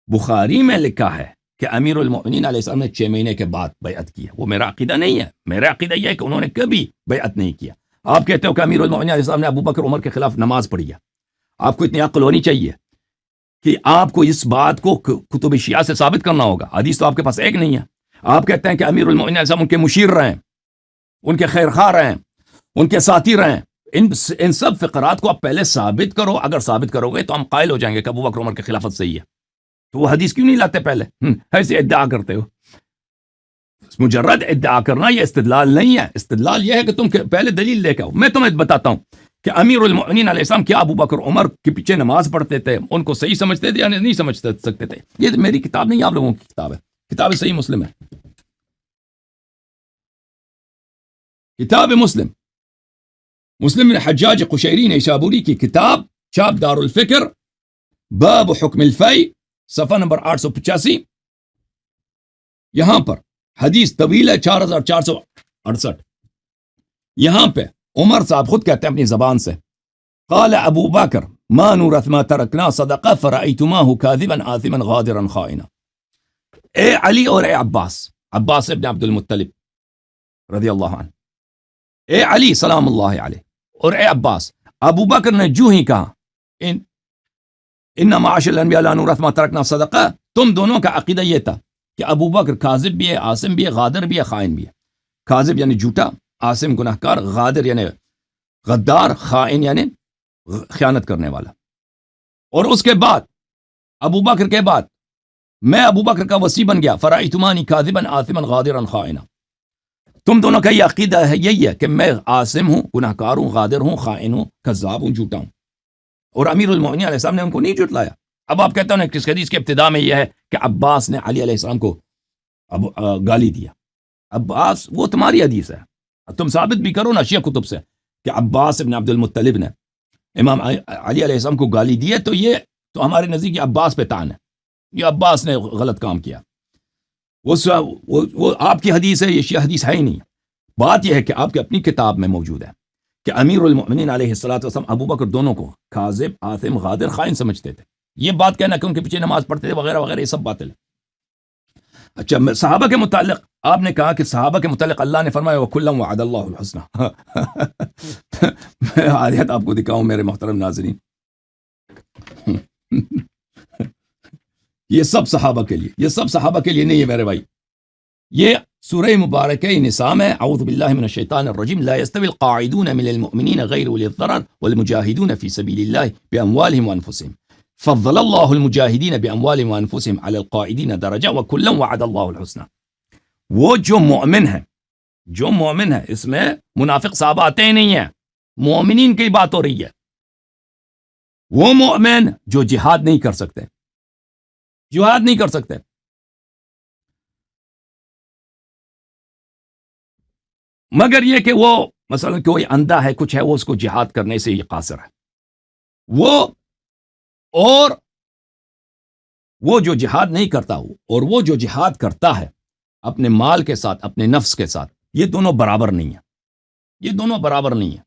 بخاری میں لکھا ہے کہ امیر المؤمنین علیہ السلام نے 6 مہینے کے بعد بیعت کی ہے. وہ میرا عقیدہ نہیں ہے. میرا عقیدہ یہ ہے کہ انہوں نے کبھی بیعت نہیں کیا. آپ کہتے ہو کہ امیر المؤمنین علیہ السلام نے ابو بکر عمر کے خلاف نماز پڑھی ہے. آپ کو اتنی عقل ہونی چاہیے کہ آپ کو اس بات کو کتب شیعہ سے ثابت کرنا ہوگا. حدیث تو آپ کے پاس ایک نہیں ہے. آپ کہتے ہیں کہ امیر المؤمنین علیہ السلام ان کے مشیر رہے ہیں, ان کے خیر خواہ رہے ہیں, ان کے ساتھی رہے ہیں. ان سب فقرات کو آپ پہلے ثابت کرو. اگر ثابت کرو گے تو ہم قائل ہو جائیں گے کہ ابو بکر عمر کی خلافت صحیح ہے. تو وہ حدیث کیوں نہیں لاتے پہلے؟ ایسے ادعا کرتے ہو. مجرد ادعا کرنا یہ استدلال نہیں ہے. استدلال یہ ہے کہ تم پہلے دلیل لے کے آؤ. میں تمہیں بتاتا ہوں کہ امیر المؤمنین علیہ السلام کیا ابو بکر عمر کے پیچھے نماز پڑھتے تھے, ان کو صحیح سمجھتے تھے یا نہیں سمجھ سکتے تھے. یہ میری کتاب نہیں, آپ لوگوں کی کتاب ہے. کتاب صحیح مسلم ہے, کتاب مسلم, مسلم حجاج قشیری نیشابوری کی کتاب, چاپ دار الفکر, باب حکم الفی, صفحہ نمبر 885. یہاں پر حدیث طویل ہے 4468. یہاں پہ عمر صاحب خود کہتے ہیں اپنی زبان سے, قال ابو بکر ما نورث ما ترکنا صدقہ فرأیتماہ کاذبا آثما غادرا خائنا. اے علی اور اے عباس, عباس ابن عبد المطلب رضی اللہ عنہ, اے علی سلام اللہ علیہ اور اے عباس, ابو بکر نے جو ہی کہا ان معاشر الانبیاء لا نورث ما ترکنا صدقہ, تم دونوں کا عقیدہ یہ تھا کہ ابو بکر کاذب بھی ہے, عاصم بھی ہے, غادر بھی ہے, خائن بھی ہے. کاذب یعنی جھوٹا, عاصم گناہکار, غادر یعنی غدار, خائن یعنی خیانت کرنے والا. اور اس کے بعد ابو بکر کے بعد میں ابو بکر کا وصی بن گیا, فرأیتمانی کاذبا آثما غادرا خائنا. تم دونوں کا یہ عقیدہ ہے, یہی ہے کہ میں عاصم ہوں, گناہکار ہوں, غادر ہوں, خائن ہوں, کذاب ہوں, جھوٹا ہوں. اور امیر المؤمنین علیہ السلام نے ان کو نہیں جھٹلایا. اب آپ کہتے ہیں کہ اس حدیث کے ابتدا میں یہ ہے کہ عباس نے علی علیہ السلام کو گالی دیا. عباس, وہ تمہاری حدیث ہے, تم ثابت بھی کرو نا شیعہ کتب سے کہ عباس ابن عبد المطلب نے امام علی علیہ السلام کو گالی دی ہے, تو یہ تو ہمارے نزدیک عباس پہ طعن ہے, یہ عباس نے غلط کام کیا. وہ آپ کی حدیث ہے, یہ شیعہ حدیث ہے ہی نہیں. بات یہ ہے کہ آپ کی اپنی کتاب میں موجود ہے کہ امیر المؤمنین علیہ السلام ابو بکر دونوں کو کاذب, آثم, غادر, خائن سمجھتے تھے. یہ بات کہنا کہ ان کے پیچھے نماز پڑھتے تھے وغیرہ وغیرہ, یہ سب باطل ہے. اچھا, صحابہ کے متعلق آپ نے کہا کہ صحابہ کے متعلق اللہ نے فرمایا وَكُلًّا وَعَدَ اللَّهُ الْحُسْنَى. میں آیت آپ کو دکھاؤں میرے محترم ناظرین, یہ سب صحابہ کے لیے, یہ سب صحابہ کے لیے نہیں ہے میرے بھائی. یہ سورہ مبارکہ نساء میں اعوذ باللہ من الشیطان الرجیم لا يستوي القاعدون من المؤمنین غیر اولی الضرر والمجاہدون فی سبیل اللہ باموالہم وانفسہم فضل اللہ المجاہدین باموالہم وانفسہم علی القاعدین درجہ وکلا وعد اللہ الحسنى. وہ جو مومن ہے, جو مومن ہے, اس میں منافق صحابہ آتے ہی نہیں ہیں, مومنین کی بات ہو رہی ہے. وہ مومن جو جہاد نہیں کر سکتے, جہاد نہیں کر سکتے. مگر یہ کہ وہ مثلا کوئی اندھا ہے, کچھ ہے, وہ اس کو جہاد کرنے سے یہ قاصر ہے. وہ جو جہاد نہیں کرتا ہو اور وہ جو جہاد کرتا ہے اپنے مال کے ساتھ, اپنے نفس کے ساتھ, یہ دونوں برابر نہیں ہیں, یہ دونوں برابر نہیں ہیں.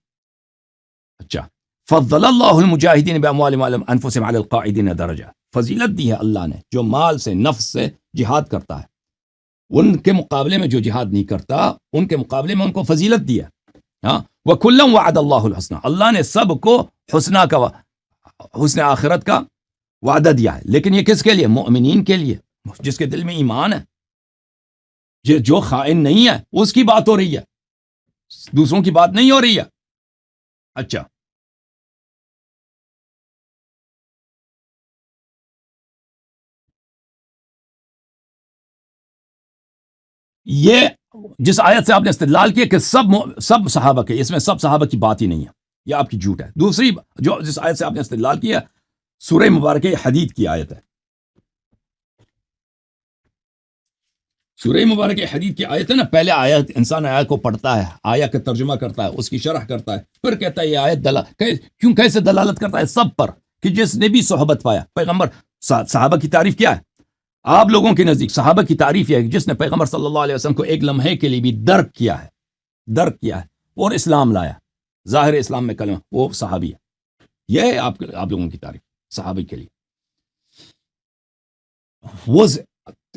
اچھا, فضل اللہ المجاہدین باموالہم وانفسہم علی القاعدین درجہ, فضیلت دی ہے اللہ نے جو مال سے, نفس سے جہاد کرتا ہے, ان کے مقابلے میں جو جہاد نہیں کرتا, ان کے مقابلے میں ان کو فضیلت دی ہے. ہاں, وَكُلًّا وَعَدَ اللَّهُ الْحُسْنَى, اللہ نے سب کو حسنہ کا, حسن آخرت کا وعدہ دیا ہے. لیکن یہ کس کے لیے؟ مومنین کے لیے, جس کے دل میں ایمان ہے. جو خائن نہیں ہے اس کی بات ہو رہی ہے, دوسروں کی بات نہیں ہو رہی ہے. اچھا, یہ جس آیت سے آپ نے استدلال کیا کہ سب صحابہ کے, اس میں سب صحابہ کی بات ہی نہیں ہے, یہ آپ کی جھوٹ ہے. دوسری جو جس آیت سے آپ نے استدلال کیا سورہ مبارکہ حدید کی آیت ہے, سورہ مبارکہ حدید کی آیت ہے نا. پہلے آیت انسان آیت کو پڑھتا ہے, آیت کا ترجمہ کرتا ہے, اس کی شرح کرتا ہے, پھر کہتا ہے یہ آیت کیسے دلالت کرتا ہے سب پر کہ جس نے بھی صحبت پایا. پیغمبر صحابہ کی تعریف کیا ہے آپ لوگوں کے نزدیک؟ صحابہ کی تعریف یہ ہے کہ جس نے پیغمبر صلی اللہ علیہ وسلم کو ایک لمحے کے لیے بھی درک کیا ہے اور اسلام لایا, ظاہر اسلام میں کلمہ, وہ صحابی ہے. یہ ہے آپ لوگوں کی تعریف صحابہ کے لیے. وہ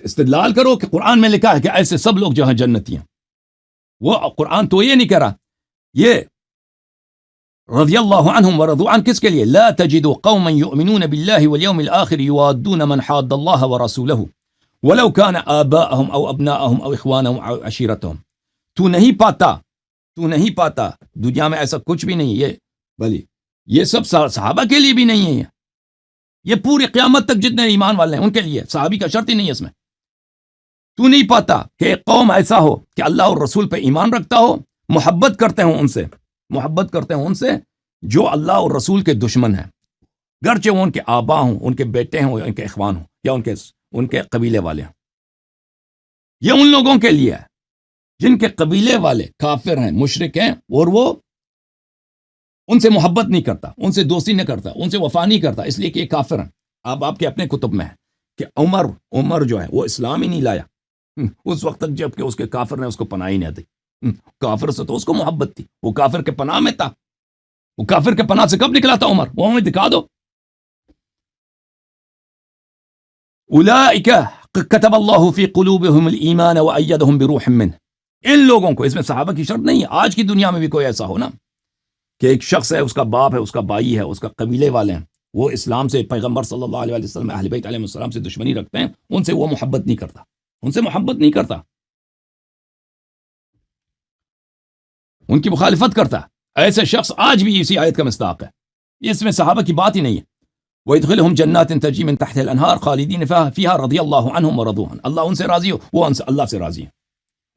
استدلال کرو کہ قرآن میں لکھا ہے کہ ایسے سب لوگ جو ہیں جنتی ہیں. وہ قرآن تو یہ نہیں کہہ رہا, یہ رضی اللہ عنہم ورضوا عنہ کس کے لیے؟ لا تجد قوما يؤمنون بالله واليوم الآخر يوادون من حاد الله ورسوله ولو كان آباءهم او ابناءهم او اخوانهم او عشیرتهم. تو نہیں پاتا دنیا میں ایسا کچھ بھی نہیں ہے، بلی یہ سب صحابہ کے لیے بھی نہیں ہے، یہ پوری قیامت تک جتنے ایمان والے ہیں ان کے لیے، صحابی کا شرط ہی نہیں ہے اس میں. تو نہیں پاتا کہ ایک قوم ایسا ہو کہ اللہ اور رسول پہ ایمان رکھتا ہو، محبت کرتے ہوں ان سے جو اللہ اور رسول کے دشمن ہیں، گرچہ وہ ان کے آبا ہوں، ان کے بیٹے ہوں، ان کے اخوان ہوں، یا ان کے قبیلے والے ہوں. یہ ان لوگوں کے لیے ہے جن کے قبیلے والے کافر ہیں، مشرک ہیں، اور وہ ان سے محبت نہیں کرتا، ان سے دوستی نہیں کرتا، ان سے وفا نہیں کرتا، اس لیے کہ یہ کافر ہیں. آپ کے اپنے کتب میں ہے کہ عمر جو ہے وہ اسلام ہی نہیں لایا اس وقت تک جب کہ اس کے کافر نے اس کو پناہ ہی نہیں دی. کافر سے تو اس کو محبت تھی، وہ کافر کے پناہ میں تھا. وہ کافر کے پناہ سے کب نکلا تھا عمر؟ وہ ہمیں دکھا دو. اولئک کتب اللہ فی قلوبہم الایمان وایدہم بروح منہ. ان لوگوں کو، اس میں صحابہ کی شرط نہیں ہے، آج کی دنیا میں بھی کوئی ایسا ہو نا کہ ایک شخص ہے، اس کا باپ ہے، اس کا بھائی ہے، اس کا قبیلے والے ہیں، وہ اسلام سے، پیغمبر صلی اللہ علیہ وسلم، اہل بیت علیہ السلام سے دشمنی رکھتے ہیں، ان سے وہ محبت نہیں کرتا، ان کی مخالفت کرتا. ایسے شخص آج بھی اسی آیت کا مصداق ہے. اس میں صحابہ کی بات ہی نہیں ہے. وَيَدْخِلُهُمْ جَنَّاتٍ تَجْرِي مِن تَحْتِهَا الْأَنْهَارُ خَالِدِينَ فِيهَا رَضِيَ اللَّهُ عَنْهُمْ وَرَضُوا عَنْهُ. اللہ ان سے راضی ہو، وہ اللہ سے راضی ہیں.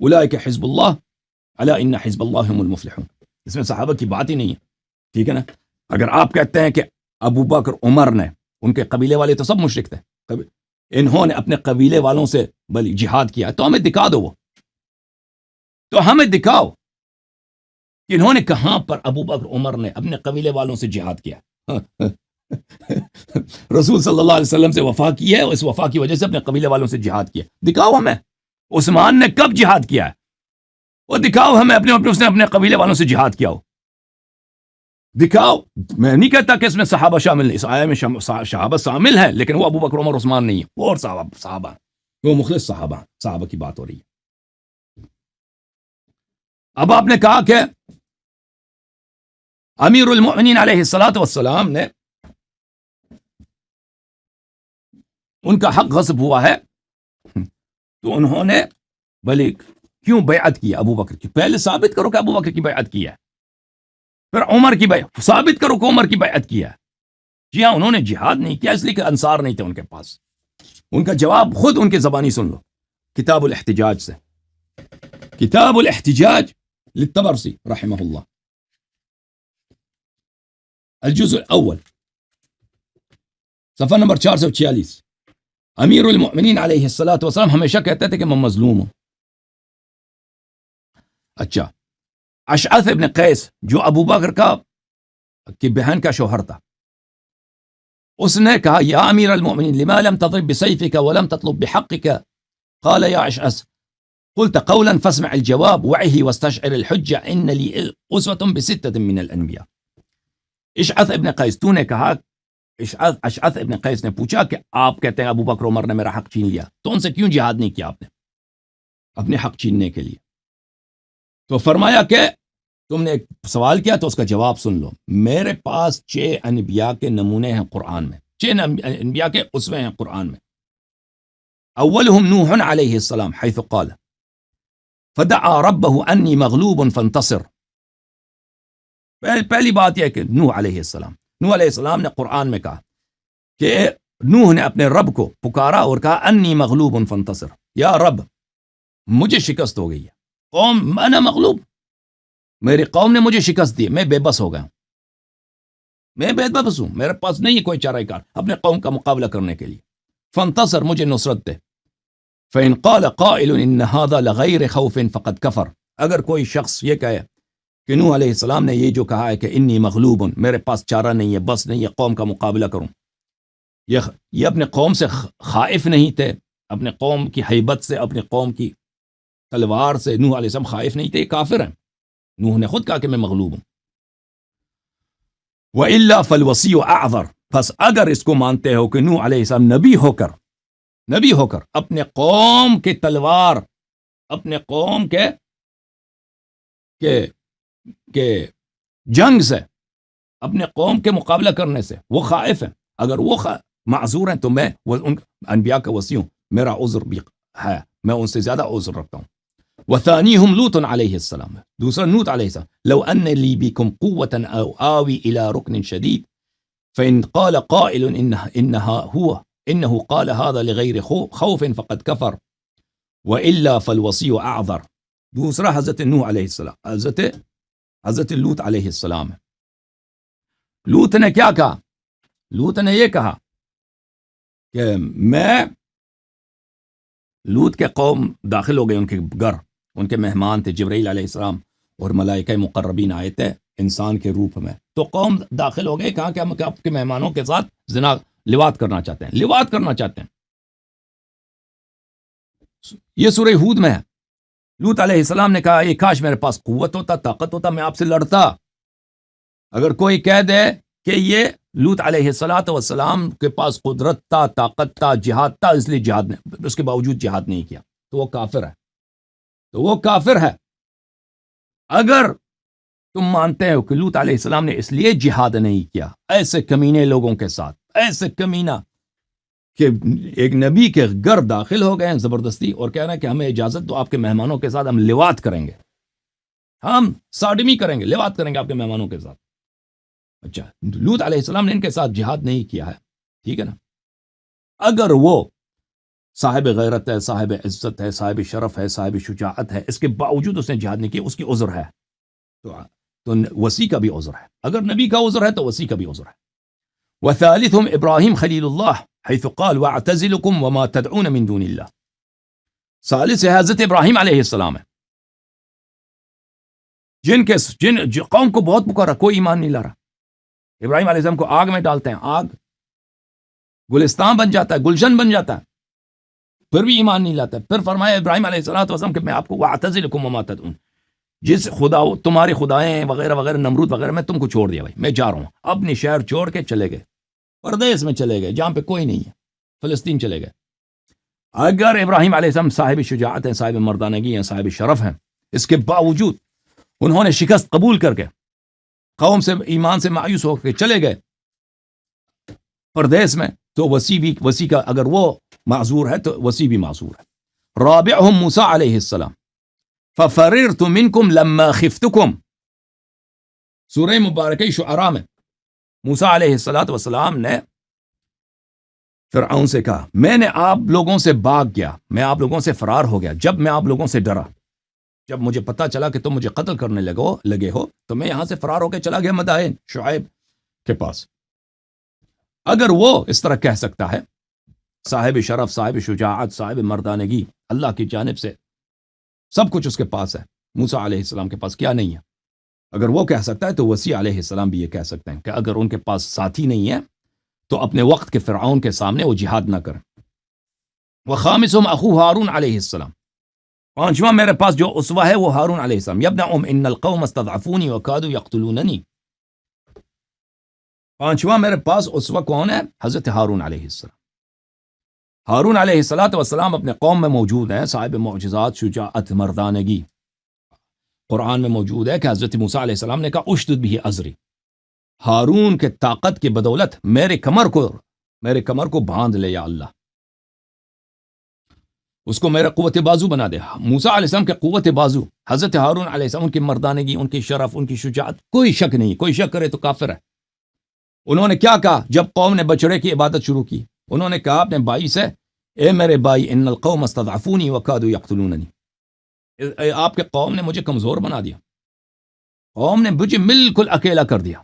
أُولَٰئِكَ حِزْبُ اللَّهِ أَلَا إِنَّ حِزْبَ اللَّهِ هُمُ الْمُفْلِحُونَ. اس میں صحابہ کی بات ہی نہیں ہے. ٹھیک ہے نا؟ اگر آپ کہتے ہیں کہ ابو بکر، عمر نے، ان کے قبیلے والے تو سب مشرک تھے، انہوں نے اپنے قبیلے والوں سے بلی جہاد کیا، تو ہمیں دکھا دو، وہ تو ہمیں دکھاؤ کہ انہوں نے کہاں پر ابو بکر، عمر نے اپنے قبیلے والوں سے جہاد کیا. رسول صلی اللہ علیہ وسلم سے وفا کی ہے، اور اس وفا کی وجہ سے اپنے قبیلے والوں سے جہاد کیا. دکھاؤ ہمیں عثمان نے کب جہاد کیا ہے، وہ دکھاؤ ہمیں اس نے اپنے قبیلے والوں سے جہاد کیا ہو، دکھاؤ. میں نہیں کہتا کہ اس میں صحابہ شامل نہیں، اس آیہ میں صحابہ شامل ہیں، لیکن وہ ابو بکر، عمر، عثمان نہیں ہے، وہ اور صحابہ، وہ مخلص صحابہ کی بات ہو رہی ہے. اب آپ نے کہا کہ امیر المؤمنین علیہ الصلوۃ والسلام نے ان کا حق غصب ہوا ہے، تو انہوں نے بھلے کیوں بیعت کی ابو بکر کی؟ پہلے ثابت کرو کہ ابو بکر کی بیعت کی ہے، پھر عمر کی بیعت ثابت کرو کہ عمر کی بیعت کی ہے. جی ہاں، انہوں نے جہاد نہیں کیا اس لیے کہ انصار نہیں تھے ان کے پاس. ان کا جواب خود ان کے زبانی سن لو، کتاب الاحتجاج سے، کتاب الاحتجاج للطبرسی رحمہ اللہ، الجزء الاول، صفحہ نمبر 446. امیر المؤمنین علیہ الصلوۃ والسلام ہمیشہ کہتے تھے کہ میں مظلوم ہوں. اچھا، اشعث ابن قیس جو ابو بکر کی بہن کا شوہر تھا، اس نے کہا یا امیر المؤمنین لما لم تضرب بسيفك ولم تطلب بحقك؟ قال يا اشعث قلت قولا فاسمع الجواب وعه واستشعر الحجة ان لي اسوة بستة من الانبیاء. اشعث ابن قیس، تو نے کہا، اشعث ابن قیس نے پوچھا کہ آپ کہتے ہیں ابو بکر، عمر نے میرا حق چھین لیا، تو ان سے کیوں جہاد نہیں کیا آپ نے اپنے حق چھیننے کے لیے؟ تو فرمایا کہ تم نے ایک سوال کیا تو اس کا جواب سن لو. میرے پاس 6 انبیاء کے نمونے ہیں قرآن میں، 6 انبیاء کے اسوے ہیں قرآن میں. اولہم نوح علیہ السلام حیث قال فدعا ربہ انی مغلوب فانتصر. پہلی بات یہ ہے کہ نوح علیہ السلام نے قرآن میں کہا کہ نوح نے اپنے رب کو پکارا اور کہا انی مغلوب فانتصر، یا رب مجھے شکست ہو گئی ہے، قوم انا مغلوب، میری قوم نے مجھے شکست دی، میں بے بس ہو گیا ہوں، میں بے بس ہوں، میرے پاس نہیں ہے کوئی چارہ کار اپنے قوم کا مقابلہ کرنے کے لیے، فانتصر مجھے نصرت دے. فإن قال قائل ان هذا لغیر خوف فقد کفر. اگر کوئی شخص یہ کہے کہ نوح علیہ السلام نے یہ جو کہا ہے کہ انی مغلوب، میرے پاس چارہ نہیں ہے، بس نہیں ہے قوم کا مقابلہ کروں، یہ اپنے قوم سے خائف نہیں تھے، اپنے قوم کی ہیبت سے، اپنے قوم کی تلوار سے نوح علیہ السلام خائف نہیں تھے، کافر ہیں. نوح نے خود کہا کہ میں مغلوب ہوں. وَإِلَّا فَالْوَصِيُّ أَعْذَرُ. پس اگر اس کو مانتے ہو کہ نوح علیہ السلام نبی ہو کر اپنے قوم کے تلوار، اپنے قوم کے جنگ سے اپنے قوم کے مقابلہ کرنے سے، وہ خائف ہیں. اگر وہ معذور ہیں تو میں ان انبیاء کا وصی ہوں، میرا عذر بھی ہے، میں ان سے زیادہ عذر رکھتا ہوں. وثانیہم لوط علیہ السلام، دوسرا لوط علیہ السلام. لو ان لی بکم قوة او آوی الى رکن شدید فإن قال قائل انه قال هذا لغیر خوف فقد کفر وإلا فالوصی اعذر. دوسرا حضرت نوح علیہ السلام، حضرت لوط علیہ السلام. لوط نے کیا کہا؟ لوط نے یہ کہا کہ میں، لوط کے قوم داخل ہو گئے ان کے گھر، ان کے مہمان تھے جبرائیل علیہ السلام اور ملائکہ مقربین آئے تھے انسان کے روپ میں. تو قوم داخل ہو گئے، کہا کہ ہم آپ کے مہمانوں کے ساتھ زنا لواط کرنا چاہتے ہیں، لواط کرنا چاہتے ہیں. یہ سورہ ہود میں ہے. لوط علیہ السلام نے کہا یہ کاش میرے پاس قوت ہوتا، طاقت ہوتا، میں آپ سے لڑتا. اگر کوئی کہہ دے کہ یہ لوط علیہ السلام کے پاس قدرت تھا، طاقت تھا، جہاد تھا، اس لیے جہاد نے، اس کے باوجود جہاد نہیں کیا، تو وہ کافر ہے، تو وہ کافر ہے. اگر تم مانتے ہو کہ لوط علیہ السلام نے اس لیے جہاد نہیں کیا ایسے کمینے لوگوں کے ساتھ، ایسے کمینہ کہ ایک نبی کے گھر داخل ہو گئے ہیں زبردستی اور کہہ رہے ہیں کہ ہمیں اجازت دو آپ کے مہمانوں کے ساتھ ہم لواط کریں گے، ہم ساڈمی کریں گے، لواط کریں گے آپ کے مہمانوں کے ساتھ. اچھا، لوط علیہ السلام نے ان کے ساتھ جہاد نہیں کیا ہے، ٹھیک ہے نا. اگر وہ صاحب غیرت ہے، صاحب عزت ہے، صاحب شرف ہے، صاحب شجاعت ہے، اس کے باوجود اس نے جہاد نہیں کیا، اس کی عذر ہے، تو وصی کا بھی عذر ہے. اگر نبی کا عذر ہے تو وصی کا بھی عذر ہے. وثالثهم ابراہیم خلیل اللہ حیث قال واعتزلکم وما تدعون من دون اللہ. ثالث ہے حضرت ابراہیم علیہ السلام ہے، جن قوم کو بہت پکارا، کوئی ایمان نہیں لا رہا. ابراہیم علیہ السلام کو آگ میں ڈالتے ہیں، آگ گلستان بن جاتا ہے، گلشن بن جاتا ہے، پھر بھی ایمان نہیں لاتا. پھر فرمایا ابراہیم علیہ السلام کہ میں آپ کو واعتزلکم وما تدعون، جس خدا تمہارے خدائیں وغیرہ وغیرہ نمرود وغیرہ میں تم کو چھوڑ دیا، بھائی میں جا رہا ہوں. اپنی شہر چھوڑ کے چلے گئے، پردیس میں چلے گئے جہاں پہ کوئی نہیں ہے، فلسطین چلے گئے. اگر ابراہیم علیہ السلام صاحب شجاعت ہیں، صاحب مردانگی ہیں، صاحب شرف ہیں، اس کے باوجود انہوں نے شکست قبول کر کے قوم سے ایمان سے مایوس ہو کے چلے گئے پردیس میں، تو وصی کا اگر وہ معذور ہے تو وصی بھی معذور ہے. رابعہم موسیٰ علیہ السلام ففررت منکم لما خفتکم. سورہ مبارکہ شعراء میں موسیٰ علیہ السلام نے فرعون سے کہا میں نے آپ لوگوں سے بھاگ گیا، میں آپ لوگوں سے فرار ہو گیا جب میں آپ لوگوں سے ڈرا، جب مجھے پتا چلا کہ تم مجھے قتل کرنے لگے ہو تو میں یہاں سے فرار ہو کے چلا گیا مدائن شعیب کے پاس. اگر وہ اس طرح کہہ سکتا ہے، صاحب شرف، صاحب شجاعت، صاحب مردانگی، اللہ کی جانب سے سب کچھ اس کے پاس ہے، موسیٰ علیہ السلام کے پاس کیا نہیں ہے؟ اگر وہ کہہ سکتا ہے تو وصی علیہ السلام بھی یہ کہہ سکتے ہیں کہ اگر ان کے پاس ساتھی نہیں ہے تو اپنے وقت کے فرعون کے سامنے وہ جہاد نہ کریں. وخامسہم اخو ہارون علیہ السلام. پانچواں میرے پاس جو اسوہ ہے وہ ہارون علیہ السلام. یبن ان القوم استضعفونی وکادوا یقتلوننی. پانچواں میرے پاس اسوہ کون ہے؟ حضرت ہارون علیہ السلام. ہارون علیہ السلام اپنے قوم میں موجود ہیں، صاحب معجزات، شجاعت، مردانگی. قرآن میں موجود ہے کہ حضرت موسیٰ علیہ السلام نے کہا اشدد بھی ازری، ہارون کے طاقت کی بدولت میرے کمر کو باندھ لے یا اللہ، اس کو میرا قوت بازو بنا دے. موسیٰ علیہ السلام کے قوت بازو، حضرت ہارون علیہ السلام، ان کی مردانگی، ان کی شرف، ان کی شجاعت، کوئی شک نہیں. کوئی شک کرے تو کافر ہے. انہوں نے کیا کہا جب قوم نے بچڑے کی عبادت شروع کی؟ انہوں نے کہا اپنے بھائی سے اے میرے بھائی ان القوم استضعفونی وکادوا یقتلوننی، آپ کے قوم نے مجھے کمزور بنا دیا، قوم نے مجھے بالکل اکیلا کر دیا،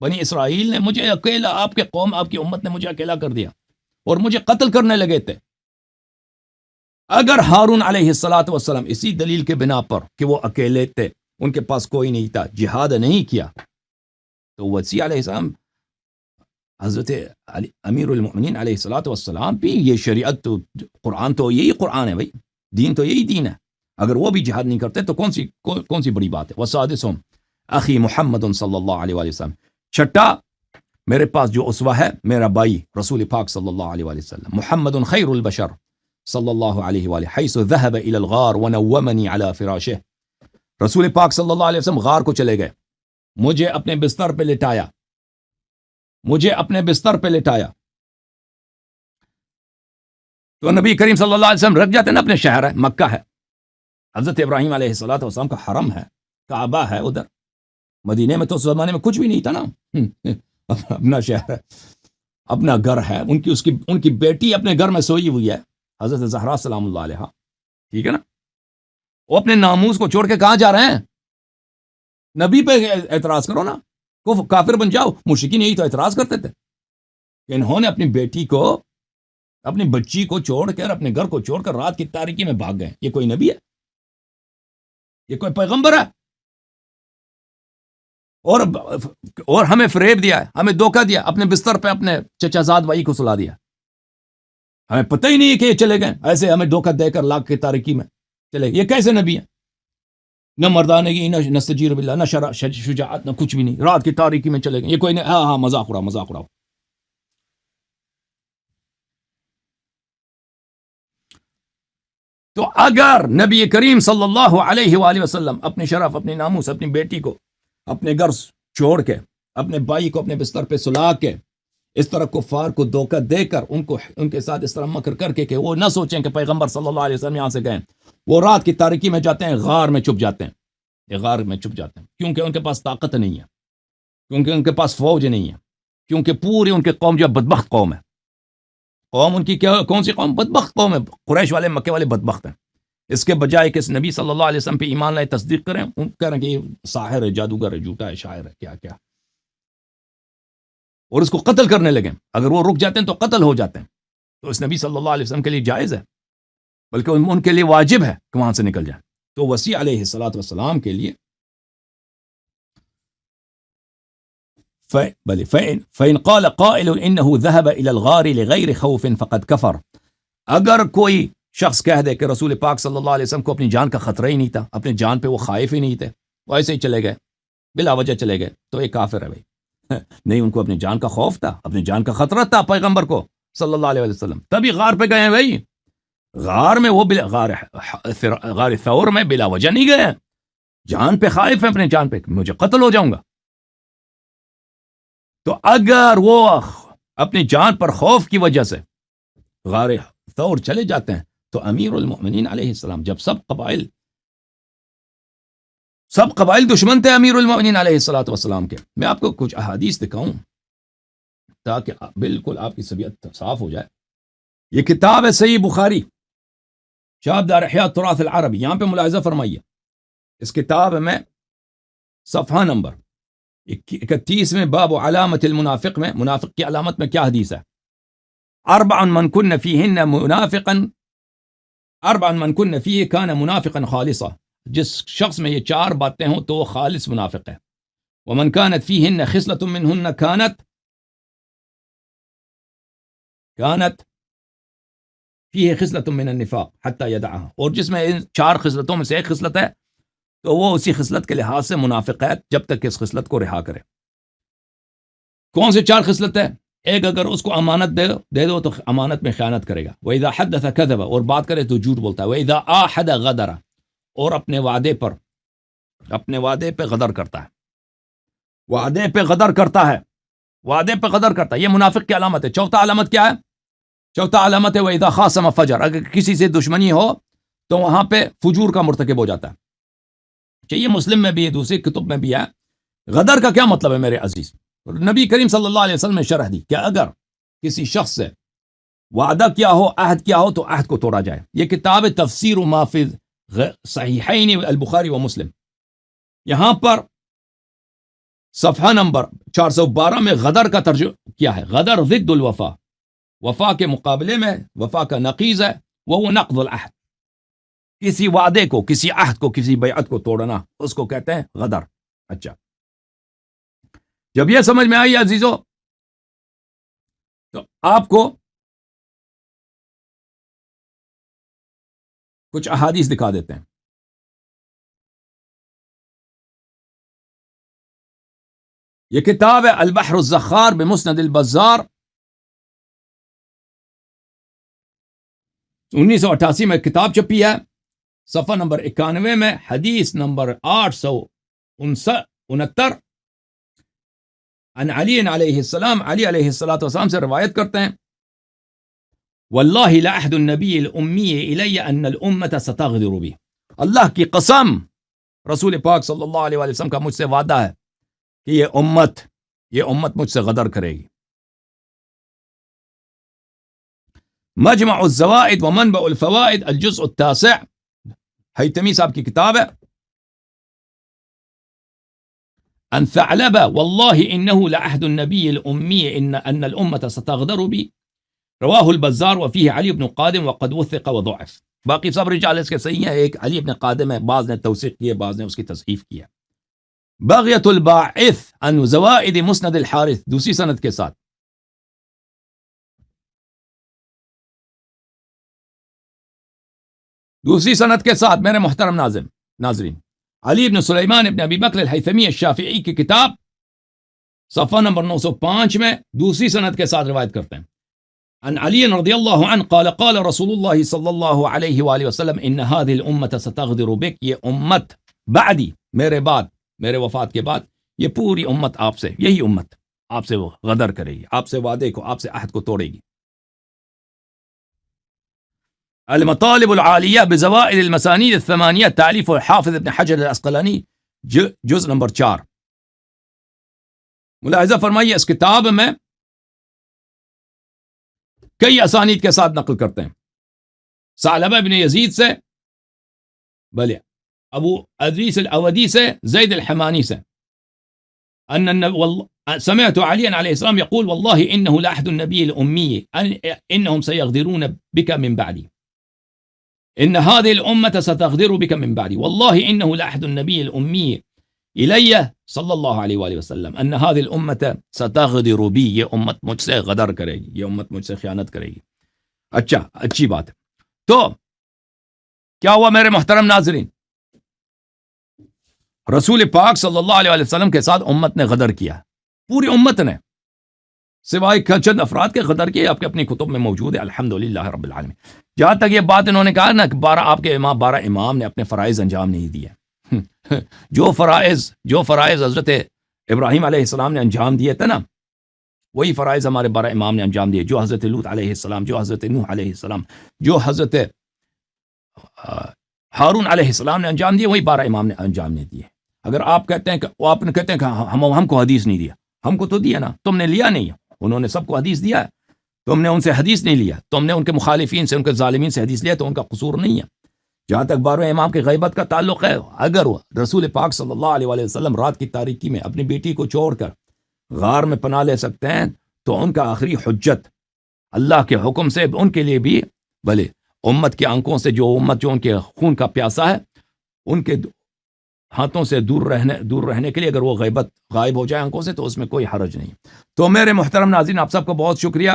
بنی اسرائیل نے مجھے اکیلا، آپ کے قوم، آپ کی امت نے مجھے اکیلا کر دیا اور مجھے قتل کرنے لگے تھے. اگر ہارون علیہ السلام اسی دلیل کے بنا پر کہ وہ اکیلے تھے، ان کے پاس کوئی نہیں تھا، جہاد نہیں کیا، تو وصی علیہ السلام حضرت امیر المؤمنین علیہ السلام بھی یہ شریعت تو قرآن تو یہی قرآن ہے بھائی، دین تو یہی دین ہے. اگر وہ بھی جہاد نہیں کرتے تو کون سی بڑی بات ہے. وسادسہم اخی محمد صلی اللہ علیہ وسلم. چھٹا میرے پاس جو اسوہ ہے میرا بھائی رسول پاک صلی اللہ علیہ وسلم. محمد خیر البشر صلی اللہ علیہ وآلہ حیث ذهب الى الغار ونومنی علی فراشہ. رسول پاک صلی اللہ علیہ وسلم غار کو چلے گئے مجھے اپنے بستر پہ لٹایا، مجھے اپنے بستر پہ لٹایا. تو نبی کریم صلی اللہ علیہ وسلم رکھ جاتے نا، اپنے شہر ہے، مکہ ہے، حضرت ابراہیم علیہ السلام کا حرم ہے، کعبہ ہے ادھر. مدینے میں تو اس زمانے میں کچھ بھی نہیں تھا نا. اپنا شہر ہے، اپنا گھر ہے. ان کی بیٹی اپنے گھر میں سوئی ہوئی ہے، حضرت زہرا سلام اللہ علیہا. ٹھیک ہے نا. وہ اپنے ناموس کو چھوڑ کے کہاں جا رہے ہیں؟ نبی پہ اعتراض کرو نا، کافر بن جاؤ. مشرکین یہی تو اعتراض کرتے تھے کہ انہوں نے اپنی بیٹی کو، اپنی بچی کو چھوڑ کر، اپنے گھر کو چھوڑ کر رات کی تاریکی میں بھاگ گئے. یہ کوئی نبی ہے؟ یہ کوئی پیغمبر ہے؟ اور ہمیں فریب دیا ہے، ہمیں دھوکہ دیا، اپنے بستر پہ اپنے چچا زاد بھائی کو سلا دیا. ہمیں پتہ ہی نہیں ہے کہ یہ چلے گئے ایسے، ہمیں دھوکہ دے کر لاکھ کی تاریکی میں چلے گئے. یہ کیسے نبی ہیں؟ نہ مردانگی، نہ نستجیر باللہ، نہ شجاعت، نہ کچھ بھی نہیں. رات کی تاریکی میں چلے گئے. یہ کوئی نہیں. ہاں مذاق اڑاؤ. تو اگر نبی کریم صلی اللہ علیہ وآلہ وسلم اپنی شرف، اپنی ناموس، اپنی بیٹی کو اپنے گھر چھوڑ کے، اپنے بھائی کو اپنے بستر پہ سلا کے، اس طرح کفار کو دھوکہ دے کر، ان کے ساتھ اس طرح مکر کر کے کہ وہ نہ سوچیں کہ پیغمبر صلی اللہ علیہ وسلم یہاں سے گئے، وہ رات کی تاریکی میں جاتے ہیں، غار میں چھپ جاتے ہیں. یہ غار میں چھپ جاتے ہیں کیونکہ ان کے پاس طاقت نہیں ہے، کیونکہ ان کے پاس فوج نہیں ہے، کیونکہ پوری ان کے قوم جو بدبخت قوم ہے. قوم ان کی کون سی قوم؟ بدبخت قوم ہے. قریش والے، مکے والے بدبخت ہیں. اس کے بجائے کہ اس نبی صلی اللہ علیہ وسلم پہ ایمان لائے، تصدیق کریں، ان کہہ رہے ہیں کہ یہ ساحر ہے، جادوگر ہے، جھوٹا ہے، شاعر ہے، کیا کیا، اور اس کو قتل کرنے لگے. اگر وہ رک جاتے ہیں تو قتل ہو جاتے ہیں. تو اس نبی صلی اللہ علیہ وسلم کے لیے جائز ہے، بلکہ ان کے لیے واجب ہے کہ وہاں سے نکل جائیں. تو وسیع علیہ الصلوۃ والسلام کے لیے فَإِنْ قَالَ قَائِلٌ إِنَّهُ ذَهَبَ إِلَى الْغَارِ لِغَيْرِ خَوْفٍ فَقَدْ كَفَرَ. اگر کوئی شخص کہہ دے کہ رسول پاک صلی اللہ علیہ وسلم کو اپنی جان کا خطرہ ہی نہیں تھا، اپنی جان پہ وہ خائف ہی نہیں تھے، وہ ایسے ہی چلے گئے، بلا وجہ چلے گئے، تو یہ کافر ہے بھائی. نہیں، ان کو اپنی جان کا خوف تھا، اپنی جان کا خطرہ تھا پیغمبر کو صلی اللہ علیہ وسلم، تبھی غار پہ گئے ہیں بھائی. غار میں وہ غار ثور میں بلا وجہ نہیں گئے ہیں. جان پہ خائف ہے، اپنے جان پہ، مجھے قتل ہو جاؤں گا. تو اگر وہ اپنی جان پر خوف کی وجہ سے غار ثور چلے جاتے ہیں، تو امیر المؤمنین علیہ السلام، جب سب قبائل دشمن تھے امیر المؤمنین علیہ السلام کے. میں آپ کو کچھ احادیث دکھاؤں تاکہ بالکل آپ کی طبیعت صاف ہو جائے. یہ کتاب ہے صحیح بخاری، شعب دار احیاء التراث العربی. یہاں پہ ملاحظہ فرمائیے، اس کتاب میں صفحہ نمبر 31 میں باب علامت المنافق میں، منافق کی علامت میں کیا حدیث ہے؟ 4 من كن فيهن منافقا، 4 من كن فيه كان منافقا خالصا. جس شخص میں یہ 4 باتیں ہوں تو وہ خالص منافق ہے. ومن كانت فيهن خصلة منهن كانت فيه خصلة من النفاق حتى يدعها. اور جس میں ان 4 خصلتوں میں سے ایک خصلت ہے تو وہ اسی خصلت کے لحاظ سے منافق ہے جب تک کہ اس خصلت کو رہا کرے. کون سے 4 خصلت ہے؟ ایک، اگر اس کو امانت دے دو تو امانت میں خیانت کرے گا. وَإِذَا حَدَّثَ كَذَبَ، اور بات کرے تو جھوٹ بولتا ہے. وَإِذَا آحَدَ غَدَرَ، اور اپنے وعدے پہ غدر کرتا ہے. وعدے پہ غدر کرتا ہے، یہ منافق کی علامت ہے. چوتھا علامت کیا ہے؟ چوتھا علامت ہے وَإِذَا خَاصَمَ فَجَرَ، اگر کسی سے دشمنی ہو تو وہاں پہ فجور کا مرتکب ہو جاتا ہے. یہ مسلم میں بھی ہے، دوسری کتب میں بھی ہے. غدر کا کیا مطلب ہے میرے عزیز؟ نبی کریم صلی اللہ علیہ وسلم نے شرح دی کہ اگر کسی شخص سے وعدہ کیا ہو، عہد کیا ہو، تو عہد کو توڑا جائے. یہ کتاب تفسیر ما فی صحیحین البخاری و مسلم. یہاں پر صفحہ نمبر 412 میں غدر کا ترجمہ کیا ہے. غدر ضد الوفا، وفا کے مقابلے میں، وفا کا نقیض ہے وہ نقض العہد. کسی وعدے کو، کسی عہد کو، کسی بیعت کو توڑنا، اس کو کہتے ہیں غدر. اچھا، جب یہ سمجھ میں آئی عزیزو، تو آپ کو کچھ احادیث دکھا دیتے ہیں. یہ کتاب ہے البحر الزخار بمسند البزار، 1988 میں کتاب چھپی ہے. صفحہ نمبر 91 میں، حدیث نمبر 869 عن علی علیہ السلام، علی علیہ السلام سے روایت کرتے ہیں، واللہ لعہد النبی الامی الی ان الامة ستغدر بی، اللہ کی قسم رسول پاک صلی اللہ علیہ وسلم کا مجھ سے وعدہ ہے کہ یہ امت مجھ سے غدر کرے گی۔ مجمع الزوائد ومنبع الفوائد الجزء التاسع، حیتمی صاحب کی کتاب ہے، عن ثعلبة والله إنه لعهد النبي الأمي أن الأمة ستغدر بي، رواه البزار وفيه علي بن قادم وقد وثق وضعف۔ باقی سب رجال اس کے صحیح ہیں، ایک علی بن قادم ہے، بعض نے توثیق کیا، بعض نے اس کی تصحیف کیا۔ بغیۃ الباعث عن زوائد مسند الحارث، دوسری سند کے ساتھ، میرے محترم ناظرین، علی بن سلیمان ابن ابی بکر الحیثمی الشافعی کی کتاب صفحہ نمبر 905 میں دوسری سند کے ساتھ روایت کرتے ہیں، عن علی رضی اللہ عنہ قال قال رسول اللہ صلی اللہ علیہ وآلہ وسلم ان هذه الامة ستغدر بك، یہ امت بعدی، میرے بعد، میرے وفات کے بعد یہ پوری امت آپ سے، یہی امت آپ سے وہ غدر کرے گی، آپ سے وعدے کو، آپ سے عہد کو توڑے گی۔ المطالب العالیہ بزوائد المسانید الثمانیہ، تالیف الحافظ ابن حجر العسقلانی، جزء نمبر 4۔ ملاحظہ فرمائیے اس کتاب میں کئی اسانید کے ساتھ نقل کرتے ہیں، ثعلبہ بن یزید سے، بلے ابو ادریس الاودی سے، زید الحمانی سے، سمعت علی علیہ السلام يقول والله انه لعهد النبي الامي انهم سيغدرون بك من بعدي، ان هذه الامه ستغدر بك من بعدي، والله انه لعهد النبي الامي الي صلی اللہ علیہ وآلہ وسلم ان هذه الامه ستغدر بي، یہ امت مجھ سے غدر کرے گی، یہ امت مجھ سے خیانت کرے گی۔ اچھا، اچھی بات ہے۔ تو کیا ہوا میرے محترم ناظرین؟ رسول پاک صلی اللہ علیہ وآلہ وسلم کے ساتھ امت نے غدر کیا، پوری امت نے، سوائے چند افراد کے غدر کیے، آپ کے اپنی کتب میں موجود ہے، الحمدللہ رب العالمین۔ جہاں تک یہ بات انہوں نے کہا نا کہ 12 امام نے اپنے فرائض انجام نہیں دیے، جو فرائض حضرت ابراہیم علیہ السلام نے انجام دیے تھے نا، وہی فرائض ہمارے 12 امام نے انجام دیے، جو حضرت لوط علیہ السلام، جو حضرت نوح علیہ السلام، جو حضرت ہارون علیہ السلام نے انجام دیے، وہی 12 امام نے انجام نہیں دیے۔ اگر آپ کہتے ہیں کہ ہم کو حدیث نہیں دیا، ہم کو تو دیا نا، تم نے لیا نہیں، انہوں نے سب کو حدیث دیا ہے، تم نے ان سے حدیث نہیں لیا، تم نے ان کے مخالفین سے، ان کے ظالمین سے حدیث لیا، تو ان کا قصور نہیں ہے۔ جہاں تک 12 امام کی غیبت کا تعلق ہے، اگر رسول پاک صلی اللہ علیہ وآلہ وسلم رات کی تاریکی میں اپنی بیٹی کو چھوڑ کر غار میں پناہ لے سکتے ہیں، تو ان کا آخری حجت اللہ کے حکم سے ان کے لیے بھی، بھلے امت کے آنکھوں سے، جو ان کے خون کا پیاسا ہے، ان کے ہاتھوں سے دور رہنے کے لیے اگر وہ غائب ہو جائے آنکھوں سے، تو اس میں کوئی حرج نہیں۔ تو میرے محترم ناظرین، آپ سب کو بہت شکریہ۔